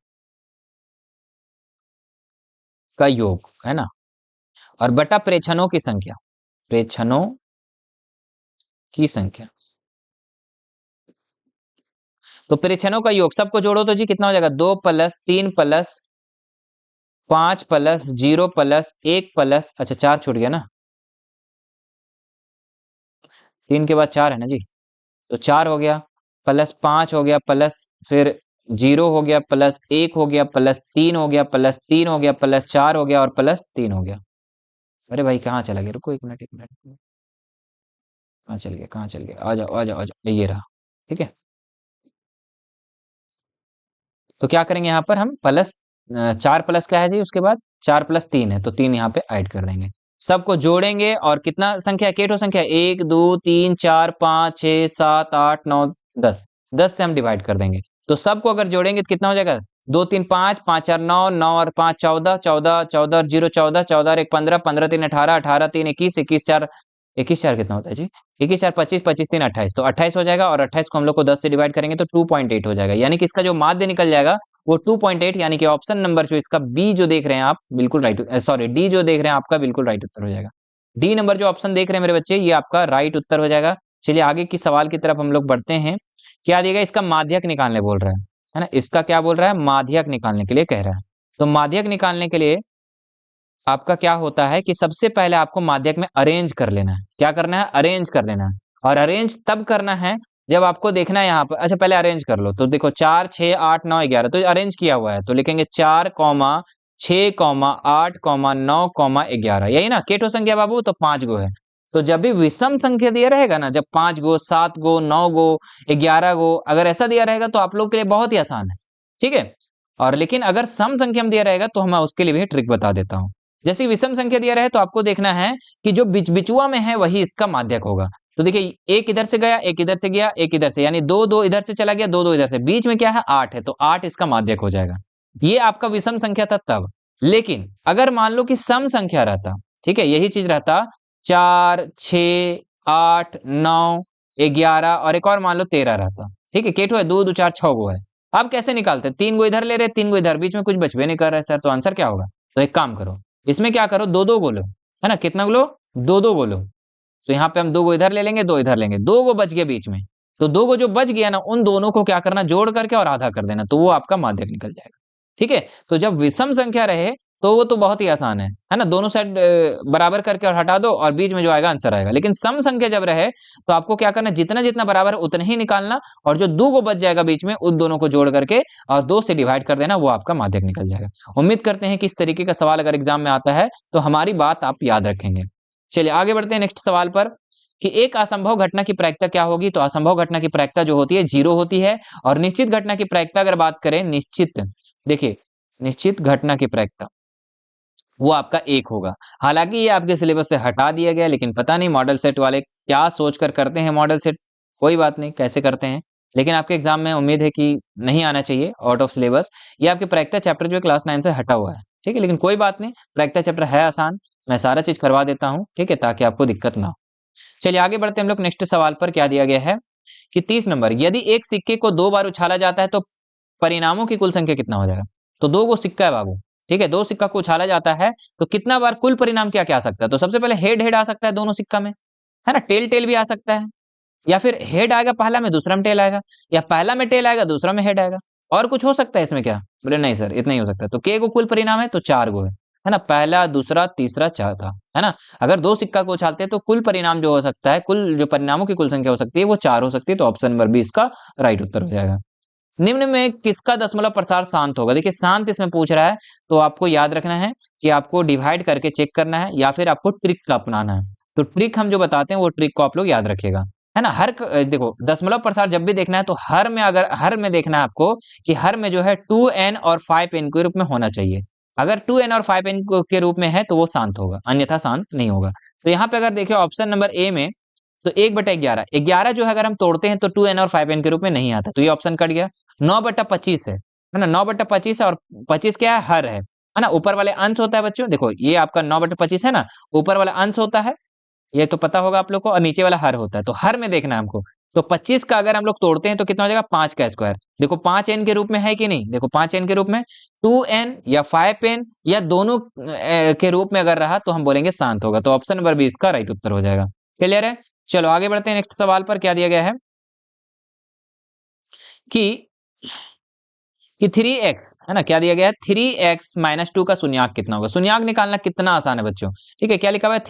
A: का योग, है ना, और बटा प्रेक्षणों की संख्या, प्रेक्षणों की संख्या। तो प्रेक्षणों का योग सबको जोड़ो तो जी कितना हो जाएगा, 2 plus 3 plus 5 plus 0 plus 1 plus, अच्छा 4 छूट गया ना, 3 के बाद 4 है ना जी, तो 4 हो गया, प्लस 5 हो गया, प्लस फिर 0 हो गया, प्लस 1 हो गया, प्लस 3 हो गया, प्लस 3 हो गया, प्लस 4 हो गया और प्लस 3 हो गया। अरे भाई कहाँ चला गया, रुको 1 मिनट 1 मिनट, कहाँ चल गया, कहाँ चल गया, आ जाओ आ जाओ आ जाओ, ये रहा। ठीक है, तो क्या करेंगे यहाँ पर हम, प्लस 4 प्लस क्या है जी, उसके बाद 4 प्लस 3 है, तो 3 यहाँ पे ऐड कर देंगे, सबको जोड़ेंगे और कितना संख्या, केटो संख्या 1 2 3 4 5 6 7 8 9 10, 10 से हम डिवाइड कर देंगे, तो सबको अगर जोड़ेंगे तो कितना हो जाएगा, 2 3 5 5 4 9 9 और 5 14 14 14 0 14 14 और 1 15 15 3 18 18 3 21 21 4, 21 4 कितना होता है जी, 21 4 25 25 3 28, तो 28 हो जाएगा और 28 को हम लोग को 10 से डिवाइड करेंगे तो 2.8 हो जाएगा, यानी कि इसका जो माध्य निकल जाएगा वो 2.8, यानी कि ऑप्शन नंबर जो इसका बी जो देख रहे हैं आप बिल्कुल राइट, सॉरी डी जो देख रहे हैं आपका बिल्कुल राइट उत्तर हो जाएगा। डी नंबर जो ऑप्शन देख रहे हैं मेरे बच्चे, ये आपका राइट उत्तर हो जाएगा। चलिए आगे की सवाल की तरफ हम लोग बढ़ते हैं। क्या दिएगा, इसका माध्यक निकालने बोल रहा है ना, इसका क्या बोल रहा है, माध्यक निकालने के लिए कह रहा है। तो माध्यक निकालने के लिए आपका क्या होता है कि सबसे पहले आपको माध्यक में अरेंज कर लेना है, क्या करना है, अरेंज कर लेना है, और अरेंज तब करना है जब आपको देखना है यहाँ पर, अच्छा पहले अरेंज कर लो, तो देखो 4 6 8 9 11, तो अरेंज किया हुआ है, तो लिखेंगे 4 6 8 9 11, यही ना केटो संख्या बाबू, तो 5 गो है। तो जब भी विषम संख्या दिया रहेगा ना, जब 5 गो 7 गो 9 गो 11 गो अगर ऐसा दिया रहेगा तो आप लोग के लिए बहुत ही आसान है। ठीक है, और लेकिन अगर सम संख्या में दिया रहेगा तो मैं उसके लिए भी ट्रिक बता देता हूँ। जैसे विषम संख्या दिया रहे तो आपको देखना है कि जो बिचुआ में है वही इसका माध्यक होगा। तो देखिए एक इधर से गया, एक इधर से गया, एक इधर से, यानी 2 2 इधर से चला गया, 2 2 इधर से, बीच में क्या है 8 है, तो 8 इसका माध्यक हो जाएगा। ये आपका विषम संख्या था तब। लेकिन अगर मान लो कि सम संख्या रहता, ठीक है, यही चीज रहता 4 6 8 9 11 और एक और मान लो 13 रहता, ठीक है, केटो है 2 2 4 6 गो है। अब कैसे निकालते, 3 गो इधर ले रहे, 3 गो इधर, बीच में कुछ बचबे नहीं कर रहा है सर, तो आंसर क्या होगा, तो एक काम करो इसमें क्या करो, 2 2 गोलो, है ना, कितना गोलो, 2 2 गोलो, तो यहाँ पे हम 2 गो इधर ले लेंगे, 2 इधर लेंगे, 2 गो बच गया बीच में, तो 2 गो जो बच गया ना उन दोनों को क्या करना, जोड़ करके और आधा कर देना, तो वो आपका माध्यक निकल जाएगा। ठीक है, तो जब विषम संख्या रहे तो वो तो बहुत ही आसान है ना, दोनों साइड बराबर करके और हटा दो और बीच में जो आएगा आंसर आएगा। लेकिन सम संख्या जब रहे तो आपको क्या करना, जितना जितना बराबर है उतना ही निकालना, और जो 2 गो बच जाएगा बीच में उन दोनों को जोड़ करके और 2 से डिवाइड कर देना, वो आपका माध्यक निकल जाएगा। उम्मीद करते हैं कि इस तरीके का सवाल अगर एग्जाम में आता है तो हमारी बात आप याद रखेंगे। चलिए आगे बढ़ते हैं नेक्स्ट सवाल पर, कि एक असंभव घटना की प्रायिकता क्या होगी। तो असंभव घटना की प्रायिकता जो होती है 0 होती है, और निश्चित घटना की प्रायिकता अगर बात करें, निश्चित, देखिए निश्चित घटना की प्रायिकता वो आपका 1 होगा। हालांकि ये आपके सिलेबस से हटा दिया गया, लेकिन पता नहीं मॉडल सेट वाले क्या सोचकर करते हैं मॉडल सेट, कोई बात नहीं कैसे करते हैं, लेकिन आपके एग्जाम में उम्मीद है कि नहीं आना चाहिए आउट ऑफ सिलेबस। ये आपके प्रायिकता चैप्टर जो है क्लास 9 से हटा हुआ है, ठीक है, लेकिन कोई बात नहीं, प्रायिकता चैप्टर है आसान, मैं सारा चीज करवा देता हूँ, ठीक है, ताकि आपको दिक्कत ना हो। चलिए आगे बढ़ते हैं हम लोग नेक्स्ट सवाल पर। क्या दिया गया है कि 30 नंबर, यदि एक सिक्के को 2 बार उछाला जाता है तो परिणामों की कुल संख्या कितना हो जाएगा। तो 2 गो सिक्का है बाबू, ठीक है, 2 सिक्का को उछाला जाता है तो कितना बार कुल परिणाम क्या क्या आ सकता है। तो सबसे पहले हेड हेड आ सकता है दोनों सिक्का में, है ना, टेल टेल भी आ सकता है, या फिर हेड आएगा पहला में दूसरा में टेल आएगा, या पहला में टेल आएगा दूसरा में हेड आएगा, और कुछ हो सकता है इसमें क्या, बोले नहीं सर इतना ही हो सकता है। तो के गो कुल परिणाम है, तो 4 गो है ना, पहला दूसरा तीसरा चौथा, है ना। अगर 2 सिक्का को उछालते हैं तो कुल परिणाम जो हो सकता है, कुल जो परिणामों की कुल संख्या हो सकती है वो 4 हो सकती है, तो ऑप्शन नंबर बी इसका राइट उत्तर हो जाएगा। निम्न में किसका दशमलव प्रसार शांत होगा? देखिए शांत इसमें पूछ रहा है, तो आपको याद रखना है कि आपको डिवाइड करके चेक करना है या फिर आपको ट्रिक का अपनाना है। तो ट्रिक हम जो बताते हैं वो ट्रिक को आप लोग याद रखिएगा, है ना? देखो दशमलव प्रसार जब भी देखना है तो हर में देखना है आपको कि हर में जो है 2n और 5n के रूप में होना चाहिए। अगर 2n और 5n के रूप में है तो वो शांत होगा, अन्यथा शांत नहीं होगा। तो यहाँ पे अगर देखिए ऑप्शन नंबर ए में तो 1/11, 11 जो है अगर हम तोड़ते हैं तो 2n और 5n के रूप में नहीं आता, तो ये ऑप्शन कट गया। 9/25 है ना? 9/25 है और 25 क्या है? हर है ना? ऊपर वाले अंश होता है बच्चों, देखो ये आपका 9/25 है ना, ऊपर वाला अंश होता है, ये तो पता होगा आप लोग को, और नीचे वाला हर होता है, तो हर में देखना है हमको। तो 25 का अगर हम लोग तोड़ते हैं तो कितना हो जाएगा? 5 का स्क्वायर। देखो 5n के रूप में है कि नहीं? देखो 5n के रूप में, 2n या 5n या दोनों के रूप में अगर रहा तो हम बोलेंगे शांत होगा। तो ऑप्शन नंबर 20 का राइट उत्तर हो जाएगा। क्लियर है? चलो आगे बढ़ते हैं। नेक्स्ट सवाल पर क्या दिया गया है कि 3x है ना, क्या दिया गया है? 3x माइनस 2 का शून्याक कितना होगा? शून्याक निकालना कितना आसान है बच्चों। ठीक है, क्या लिखा हुआ है?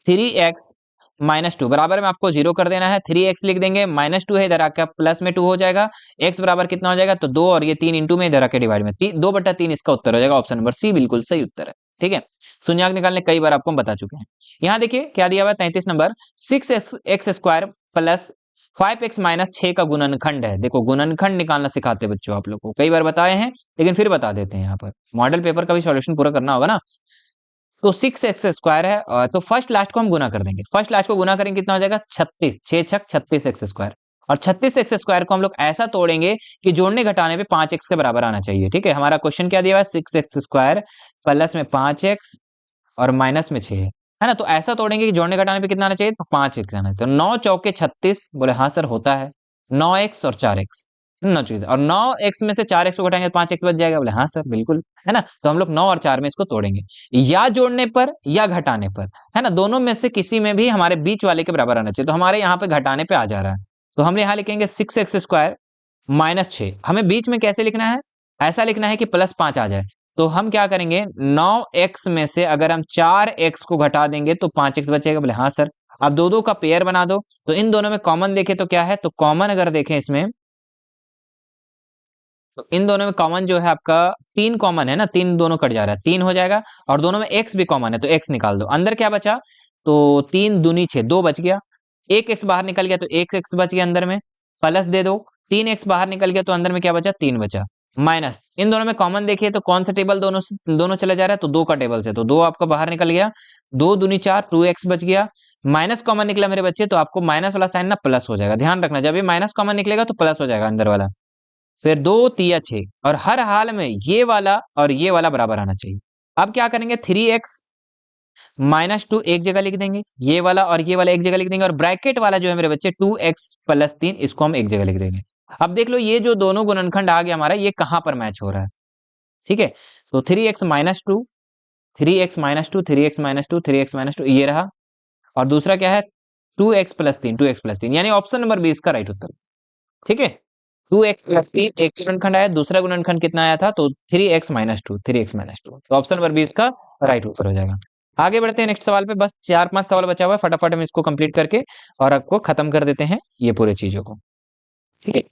A: 3x माइनस 2 बराबर में आपको 0 कर देना है। 3x लिख देंगे, माइनस 2 है इधर आके प्लस में 2 हो जाएगा। x बराबर कितना हो जाएगा? तो 2 और ये 3 इंटू में इधर आके डिवाइड में 2/3 इसका उत्तर हो जाएगा। ऑप्शन नंबर सी बिल्कुल सही उत्तर है। ठीक है, शून्याक निकालने कई बार आपको हम बता चुके हैं। यहाँ देखिए क्या दिया हुआ है 33 number, 6x square plus 5x minus 6 का गुणनखंड है। देखो गुणनखंड निकालना सिखाते बच्चों आप लोग को, कई बार बताए हैं लेकिन फिर बता देते हैं। यहाँ पर मॉडल पेपर का भी सॉल्यूशन पूरा करना होगा ना। तो 6x स्क्वायर है, तो फर्स्ट लास्ट को हम गुना कर देंगे। फर्स्ट लास्ट को गुना करेंगे कितना हो जाएगा? 36, 6 छक 36x स्क्वायर। और 36x स्क्वायर को हम लोग ऐसा तोड़ेंगे कि जोड़ने घटाने पे 5x के बराबर आना चाहिए। ठीक है, हमारा क्वेश्चन क्या दिया हुआ है? 6x स्क्वायर प्लस में 5x और माइनस में 6 है ना? तो ऐसा तोड़ेंगे कि जोड़ने घटाने पे कितना आना चाहिए? तो 5x आना है। तो 9 चौके 36, बोले हाँ सर होता है। 9x और 4x, 9 चीज, और 9x में से 4x को घटाएंगे तो 5x बच जाएगा। बोले हाँ सर बिल्कुल, है ना? तो हम लोग 9 और 4 में इसको तोड़ेंगे, या जोड़ने पर या घटाने पर, है ना? दोनों में से किसी में भी हमारे बीच वाले के बराबर आना चाहिए। तो हमारे यहाँ पे घटाने पे आ जा रहा है, तो हम यहाँ लिखेंगे 6x स्क्वायर माइनस 6। हमें बीच में कैसे लिखना है? ऐसा लिखना है कि प्लस 5 आ जाए। तो हम क्या करेंगे? 9x में से अगर हम 4x को घटा देंगे तो 5x बचेगा। बोले हाँ सर। अब दो दो का पेयर बना दो, तो इन दोनों में कॉमन देखें तो क्या है? तो कॉमन अगर देखें इसमें, तो इन दोनों में कॉमन जो है आपका 3 कॉमन है ना, 3 दोनों कट जा रहा है, 3 हो जाएगा। और दोनों में x भी कॉमन है तो x निकाल दो। अंदर क्या बचा? तो 3 दूनी 6, 2 बच गया। एक x बाहर निकल गया तो एक x बच गया अंदर में, प्लस दे दो। 3x बाहर निकल गया तो अंदर में क्या बचा? 3 बचा। माइनस, इन दोनों में कॉमन देखिए तो कौन सा टेबल दोनों चले जा रहा है? तो 2 का टेबल से, तो 2 आपका बाहर निकल गया। 2 दूनी 4, 2x बच गया। माइनस कॉमन निकला मेरे बच्चे, तो आपको माइनस वाला साइन ना प्लस हो जाएगा। ध्यान रखना, जब ये माइनस कॉमन निकलेगा तो प्लस हो जाएगा अंदर वाला। फिर 2 तिया 6, और हर हाल में ये वाला और ये वाला बराबर आना चाहिए। अब क्या करेंगे? 3x माइनस 2 एक जगह लिख देंगे, ये वाला और ये वाला एक जगह लिख देंगे, और ब्रैकेट वाला जो है मेरे बच्चे 2x प्लस 3, इसको हम एक जगह लिख देंगे। अब देख लो ये जो दोनों गुणनखंड आ गया हमारा, ये कहां पर मैच हो रहा है? ठीक है, तो 3x minus 2, 3x minus 2, 3x minus 2, 3x minus 2, ये रहा। और दूसरा क्या है? 2x प्लस 3, 2x प्लस 3, यानी ऑप्शन नंबर 20 का राइट उत्तर। ठीक है, 2x प्लस 3 एक गुणनखंड आया, दूसरा गुणनखंड कितना आया था? तो 3x माइनस 2, 3x माइनस 2, तो ऑप्शन नंबर 20 का राइट उत्तर हो जाएगा। आगे बढ़ते हैं नेक्स्ट सवाल पे। बस 4-5 सवाल बचा हुआ है, फटाफट हम इसको कंप्लीट करके और आपको खत्म कर देते हैं ये पूरे चीजों को। ठीक है,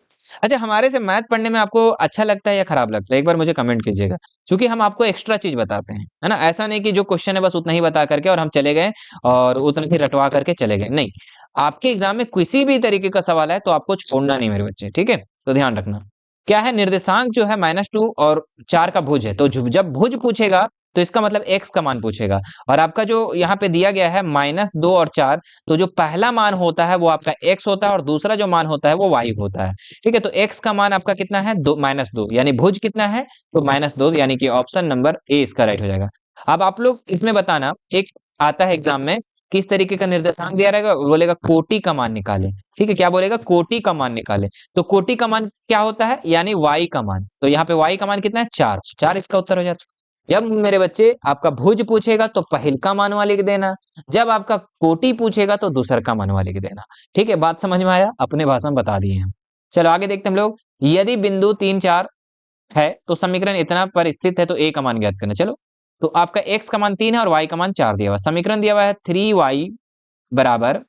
A: अच्छा हमारे से मैथ पढ़ने में आपको अच्छा लगता है या खराब लगता है? एक बार मुझे कमेंट कीजिएगा, क्योंकि हम आपको एक्स्ट्रा चीज बताते हैं, है ना? ऐसा नहीं कि जो क्वेश्चन है बस उतना ही बता करके और हम चले गए और उतना ही रटवा करके चले गए, नहीं। आपके एग्जाम में किसी भी तरीके का सवाल है तो आपको छोड़ना नहीं मेरे बच्चे, ठीक है? तो ध्यान रखना। क्या है? निर्देशांक जो है -2 और 4 का भुज है, तो जब भुज पूछेगा तो इसका मतलब x का मान पूछेगा। और आपका जो यहाँ पे दिया गया है -2 और 4, तो जो पहला मान होता है वो आपका x होता है और दूसरा जो मान होता है वो y होता है। ठीक है, तो x का मान आपका कितना है? -2, यानी भुज कितना है? तो -2, यानी कि ऑप्शन नंबर ए इसका राइट हो जाएगा। अब आप लोग इसमें बताना, एक आता है एग्जाम में, किस तरीके का निर्देशांक दिया रहेगा, बोलेगा कोटि का मान निकाले। ठीक है, क्या बोलेगा? कोटि का मान निकाले। तो कोटि का मान क्या होता है? यानी y का मान। तो यहाँ पे y का मान कितना है? 4, 4 इसका उत्तर हो जाता है। जब मेरे बच्चे आपका भुज पूछेगा तो पहल का मानवा लिख देना, जब आपका कोटि पूछेगा तो दूसर का मानवा लिख देना। ठीक है, बात समझ में आया? अपने भाषा में बता दिए हम। चलो आगे देखते हैं हम लोग। यदि बिंदु 3, 4 है तो समीकरण इतना पर स्थित है तो a का मान ज्ञात करना। चलो, तो आपका x का मान 3 है और y का मान 4 दिया हुआ। समीकरण दिया हुआ है 3y बराबर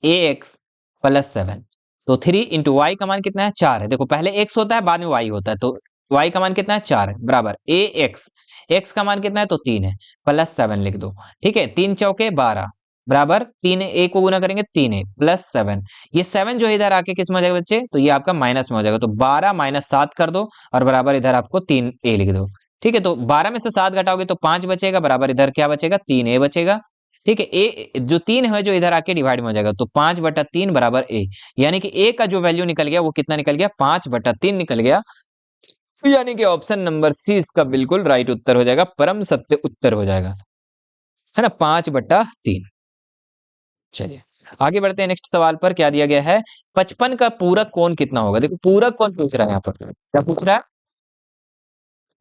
A: ax प्लस 7। तो 3 इंटू वाई का मान कितना है 4 है। देखो पहले x होता है बाद में y होता है, तो y का मान कितना है 4 है बराबर ए x का मान कितना है तो 3 है प्लस 7 लिख दो। ठीक है 3 चौके 12 बराबर 3 a को गुना करेंगे 3a प्लस 7। ये 7 जो है इधर आके किस में हो जाएगा बच्चे, तो ये आपका माइनस में हो जाएगा, तो 12 माइनस 7 कर दो और बराबर इधर आपको 3a लिख दो। ठीक है तो 12 में से 7 घटाओगे तो 5 बचेगा बराबर इधर क्या बचेगा 3a बचेगा। ठीक है ए जो 3 है जो इधर आके डिवाइड में हो जाएगा, तो 5/3 बराबर a, यानी कि a का जो वैल्यू निकल गया वो कितना निकल गया 5/3 निकल गया। यानी कि ऑप्शन नंबर सी इसका बिल्कुल राइट उत्तर हो जाएगा, परम सत्य उत्तर हो जाएगा, है ना 5/3। चलिए आगे बढ़ते हैं नेक्स्ट सवाल पर। क्या दिया गया है 55 का पूरक कोण कितना होगा। देखो पूरक कोण पूछ रहा है यहाँ पर, क्या पूछ रहा है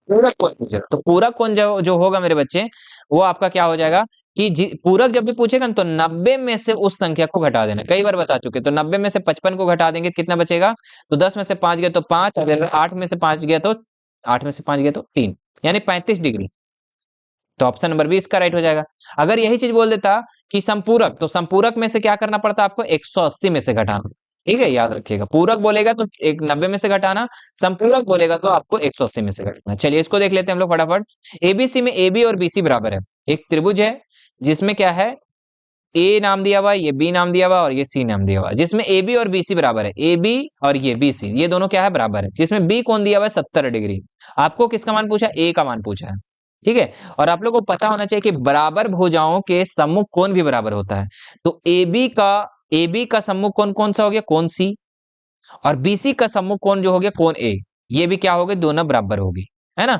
A: पूरक कोण पूछ रहा है। तो पूरक कोण जो जो होगा मेरे बच्चे वो आपका क्या हो जाएगा कि पूरक जब भी पूछेगा ना तो 90 में से उस संख्या को घटा देना। कई बार बता चुके, तो 90 में से 55 को घटा देंगे तो कितना बचेगा, तो 10 में से 5 गया तो 5, अगर 8 में से 5 गया तो 8 में से 5 गया तो 3, यानी 35 डिग्री। तो ऑप्शन नंबर बी इसका राइट हो जाएगा। अगर यही चीज बोल देता कि संपूरक, तो संपूरक में से क्या करना पड़ता आपको 180 में से घटाना। ठीक है याद रखिएगा, पूरक बोलेगा तो 90 में से घटाना, संपूरक बोलेगा तो आपको 180 में से घटाना। चलिए इसको देख लेते हैं हम लोग फटाफट। एबीसी में AB और BC बराबर है। एक त्रिभुज है जिसमें क्या है ए नाम दिया हुआ है, ये बी नाम दिया हुआ है और ये सी नाम दिया हुआ है, जिसमें AB और BC बराबर है। AB और ये BC ये दोनों क्या है बराबर है, जिसमें बी कौन दिया हुआ है 70 डिग्री। आपको किसका मान पूछा, ए का मान पूछा है। ठीक है और आप लोगों को पता होना चाहिए कि बराबर भुजाओं के सम्मुख कोण भी बराबर होता है। तो AB का सम्मुख कोण कौन सा हो गया कोण सी, और BC का सम्मुख कोण जो हो गया कोण ए, ये भी क्या हो गए दोनों बराबर होगी, है ना।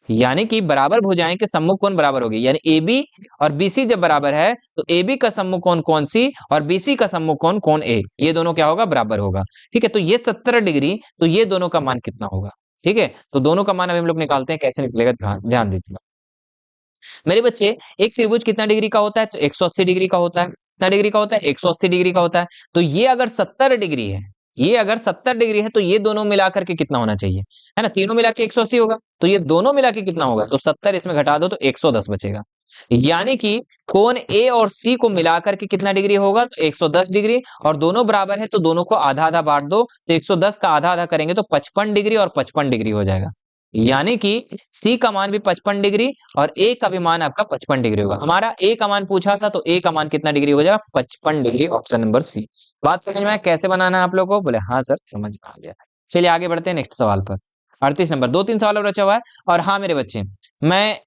A: यानी कि बराबर भुजाएं के सम्मुख कोण बराबर होगी, यानी AB और BC जब बराबर है तो AB का सम्मुख कोण कोण सी और BC का सम्मुख कोण कोण ए, ये दोनों क्या होगा बराबर होगा। ठीक है तो ये 70 डिग्री, तो ये दोनों का मान कितना होगा। ठीक है तो दोनों का मान अभी हम लोग निकालते हैं, कैसे निकलेगा ध्यान दीजिएगा मेरे बच्चे। एक त्रिभुज कितना डिग्री का होता है, तो 180 डिग्री का होता है। कितना डिग्री का होता है 180 डिग्री का होता है। तो ये अगर 70 डिग्री है, ये अगर 70 डिग्री है तो ये दोनों मिलाकर के कितना होना चाहिए, है ना, तीनों मिला के 180 होगा, तो ये दोनों मिला के कितना होगा, तो 70 इसमें घटा दो तो 110 बचेगा। यानी कि कोण ए और सी को मिलाकर के कितना डिग्री होगा, तो 110 डिग्री, और दोनों बराबर है तो दोनों को आधा आधा बांट दो, तो 110 का आधा आधा करेंगे तो 55 डिग्री और 55 डिग्री हो जाएगा। यानी कि सी का मान भी 55 डिग्री और ए का भी मान आपका 55 डिग्री होगा। हमारा ए का मान पूछा था तो ए का मान कितना डिग्री हो जाएगा 55 डिग्री, ऑप्शन नंबर सी। बात समझ में आया कैसे बनाना है आप लोगों को, बोले हाँ सर समझ में आ गया। चलिए आगे बढ़ते हैं नेक्स्ट सवाल पर। 38 नंबर, 2-3 सवाल और बचा हुआ है। और हाँ मेरे बच्चे, मैं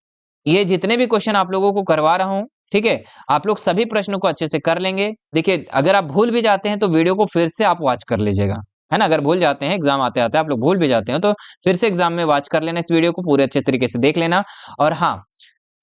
A: ये जितने भी क्वेश्चन आप लोगों को करवा रहा हूँ, ठीक है, आप लोग सभी प्रश्नों को अच्छे से कर लेंगे। देखिए अगर आप भूल भी जाते हैं तो वीडियो को फिर से आप वॉच कर लीजिएगा, है ना। अगर भूल जाते हैं एग्जाम आते आते आप लोग भूल भी जाते हैं तो फिर से एग्जाम में वॉच कर लेना, इस वीडियो को पूरे अच्छे तरीके से देख लेना। और हाँ,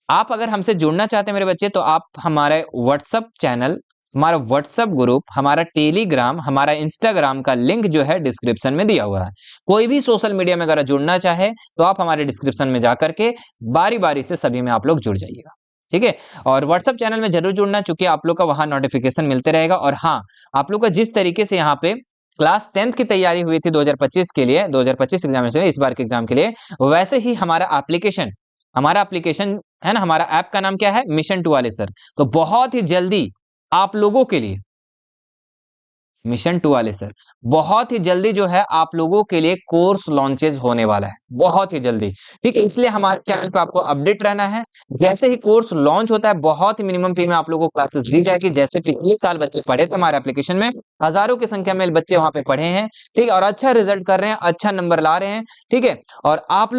A: आप अगर हमसे जुड़ना चाहते हैं मेरे बच्चे, तो आप हमारे व्हाट्सएप चैनल, हमारा व्हाट्सएप ग्रुप, हमारा टेलीग्राम, हमारा इंस्टाग्राम का लिंक जो है डिस्क्रिप्शन में दिया हुआ है। कोई भी सोशल मीडिया में अगर जुड़ना चाहे तो आप हमारे डिस्क्रिप्शन में जाकर के बारी बारी से सभी में आप लोग जुड़ जाइएगा। ठीक है और व्हाट्सएप चैनल में जरूर जुड़ना, चूंकि आप लोग का वहां नोटिफिकेशन मिलते रहेगा। और हाँ, आप लोग का जिस तरीके से यहाँ पे क्लास 10th की तैयारी हुई थी 2025 के लिए, 2025 एग्जामिनेशन इस बार के एग्जाम के लिए, वैसे ही हमारा एप्लीकेशन है ना, हमारा ऐप का नाम क्या है, मिशन टू वाले सर। तो बहुत ही जल्दी आप लोगों के लिए मिशन टू वाले सर, बहुत ही जल्दी जो है आप लोगों के लिए कोर्स लॉन्चेस होने वाला है, बहुत ही जल्दी। ठीक है इसलिए हमारे चैनल पे आपको अपडेट रहना है। जैसे ही कोर्स लॉन्च होता है बहुत ही मिनिमम फी में आप लोगों को क्लासेस दी जाएगी। जैसे पिछले साल बच्चे पढ़े थे हमारे एप्लीकेशन में, हजारों की संख्या में बच्चे वहां पे पढ़े हैं, ठीक है, और अच्छा रिजल्ट कर रहे हैं, अच्छा नंबर ला रहे हैं। ठीक है और आप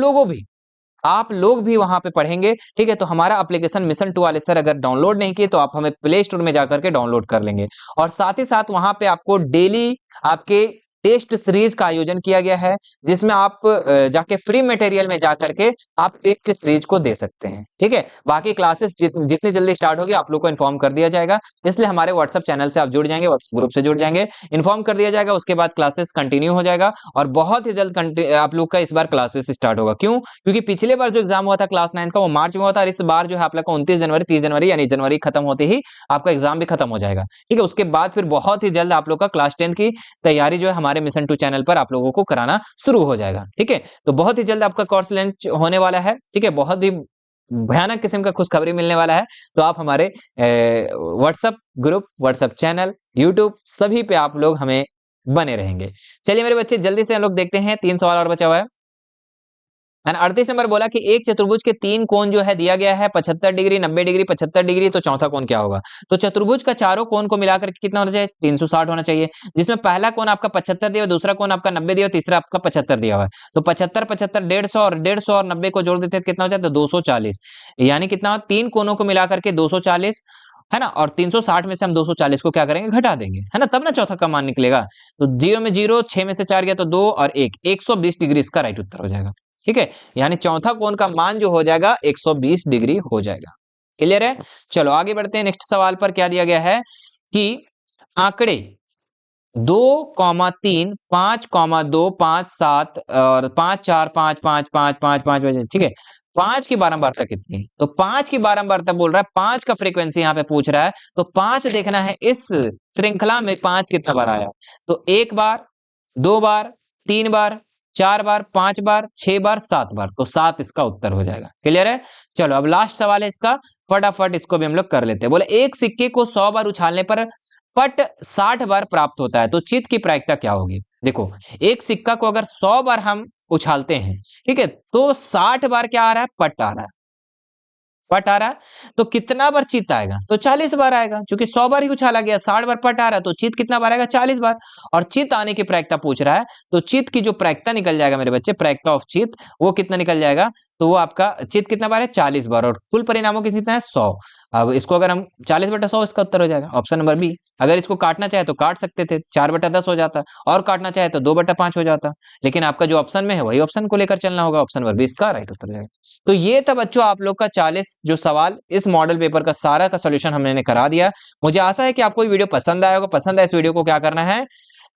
A: लोग भी वहां पे पढ़ेंगे। ठीक है तो हमारा एप्लीकेशन मिशन टू वाले सर अगर डाउनलोड नहीं किए तो आप हमें प्ले स्टोर में जाकर के डाउनलोड कर लेंगे। और साथ ही साथ वहां पे आपको डेली आपके टेस्ट सीरीज का आयोजन किया गया है, जिसमें आप जाके फ्री मटेरियल में जाकर के आप टेस्ट सीरीज को दे सकते हैं। ठीक है बाकी क्लासेस जितनी जल्दी स्टार्ट होगी आप लोग को इन्फॉर्म कर दिया जाएगा, इसलिए हमारे व्हाट्सएप चैनल से आप जुड़ जाएंगे, व्हाट्सएप ग्रुप से जुड़ जाएंगे, इन्फॉर्म कर दिया जाएगा। उसके बाद क्लासेस कंटिन्यू हो जाएगा और बहुत ही जल्द आप लोग का इस बार क्लासेस स्टार्ट होगा। क्यों, क्योंकि पिछले बार जो एग्जाम हुआ था क्लास 9 का वो मार्च में हुआ था, और इस बार जो है आप लोग का 29 जनवरी 30 जनवरी यानी जनवरी खत्म होते ही आपका एग्जाम भी खत्म हो जाएगा। ठीक है उसके बाद फिर बहुत ही जल्द आप लोग का क्लास 10 की तैयारी जो है हमारे मिशन टू चैनल पर आप लोगों को कराना शुरू हो जाएगा। ठीक है तो बहुत ही जल्द आपका कोर्स लॉन्च होने वाला है। ठीक है बहुत ही भयानक किस्म का खुशखबरी मिलने वाला है। तो आप हमारे WhatsApp group, WhatsApp channel, YouTube सभी पे आप लोग हमें बने रहेंगे। चलिए मेरे बच्चे जल्दी से हम लोग देखते हैं, 3 सवाल और बचा हुआ है। 38 नंबर बोला कि एक चतुर्भुज के 3 कोण जो है दिया गया है, 75 डिग्री, 90 डिग्री, 75 डिग्री, तो चौथा कोण क्या होगा? तो चतुर्भुज का चारों कोण को मिलाकर के कितना होना चाहिए? 360 होना चाहिए, जिसमें पहला कोण आपका 75 दिया हुआ, दूसरा कोण आपका 90 दिया हुआ, तीसरा आपका 75 दिया हुआ है। तो 75 75 150 और 90 को जोड़ देते हैं, कितना हो जाता है? 240। यानी कितना? 3 कोणों को मिलाकर के 240, है ना, और 360 में से हम 240 को क्या करेंगे? घटा देंगे, है ना, तब ना चौथा का मान निकलेगा। तो 0 में 0, 6 में से 4 गया तो 2 और 1, 120 डिग्री इसका राइट उत्तर हो जाएगा। ठीक है, यानी चौथा कोण का मान जो हो जाएगा 120 डिग्री हो जाएगा। क्लियर है? चलो आगे बढ़ते हैं। नेक्स्ट सवाल पर क्या दिया गया है कि आंकड़े 2,3, 5,2, 5, 7 और 5, 4, 5, 5, 5, 5, 5 बजे, ठीक है। 5 की बारंबारता कितनी है? तो 5 की बारंबारता बोल रहा है, 5 का फ्रीक्वेंसी यहाँ पे पूछ रहा है, तो 5 देखना है इस श्रृंखला में 5 कितना बार आया। तो 1 बार, 2 बार, 3 बार, 4 बार, 5 बार, 6 बार, 7 बार, तो 7 इसका उत्तर हो जाएगा। क्लियर है? चलो अब लास्ट सवाल है इसका, फटाफट इसको भी हम लोग कर लेते हैं। बोले एक सिक्के को 100 बार उछालने पर पट 60 बार प्राप्त होता है, तो चित्त की प्रायिकता क्या होगी? देखो, एक सिक्का को अगर 100 बार हम उछालते हैं, ठीक है, तो 60 बार क्या आ रहा है? पट आ रहा है। पट आ रहा है, तो कितना बार चित्त आएगा? तो 40 बार आएगा, क्योंकि 100 बार ही उछाला गया, 60 बार पट आ रहा है, तो चित्त कितना बार आएगा? 40 बार। और चित्त आने की प्रायिकता पूछ रहा है, तो चित्त की जो प्रायिकता निकल जाएगा मेरे बच्चे, प्रायिकता ऑफ चित्त, वो कितना निकल जाएगा? तो वो आपका चित्त कितना बार है? 40 बार, और कुल परिणामों की कितना है? 100। अब इसको अगर हम 40/100, इसका उत्तर हो जाएगा ऑप्शन नंबर बी। अगर इसको काटना चाहे तो काट सकते थे, 4/10 हो जाता, और काटना चाहे तो 2/5 हो जाता, लेकिन आपका जो ऑप्शन में है वही ऑप्शन को लेकर चलना होगा, ऑप्शन नंबर बी इसका राइट उत्तर हो जाएगा। तो ये था बच्चों आप लोग का 40 जो सवाल इस मॉडल पेपर का सारा का सॉल्यूशन हमने करा दिया। मुझे आशा है कि आपको ये वीडियो पसंद आया होगा। पसंद आए इस वीडियो को क्या करना है?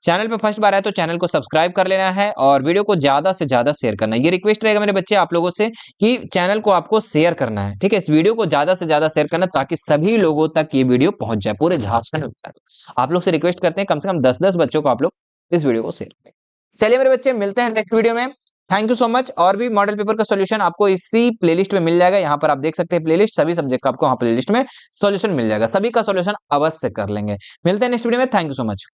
A: चैनल पे फर्स्ट बार आए तो चैनल को सब्सक्राइब कर लेना है और वीडियो को ज्यादा से ज्यादा शेयर करना है। ये रिक्वेस्ट रहेगा मेरे बच्चे आप लोगों से कि चैनल को आपको शेयर करना है, ठीक है, इस वीडियो को ज्यादा से ज्यादा शेयर करना ताकि सभी लोगों तक ये वीडियो पहुंच जाए, पूरे झारखंड में। आप लोग से रिक्वेस्ट करते हैं कम से कम 10-10 बच्चों को आप लोग इस वीडियो को शेयर करें। चलिए मेरे बच्चे मिलते हैं नेक्स्ट वीडियो में। Thank you so much. और भी मॉडल पेपर का सॉल्यूशन आपको इसी प्लेलिस्ट में मिल जाएगा। यहाँ पर आप देख सकते हैं प्लेलिस्ट, सभी सब्जेक्ट का आपको वहाँ प्लेलिस्ट में सॉल्यूशन मिल जाएगा। सभी का सॉल्यूशन अवश्य कर लेंगे। मिलते हैं नेक्स्ट वीडियो में। Thank you so much.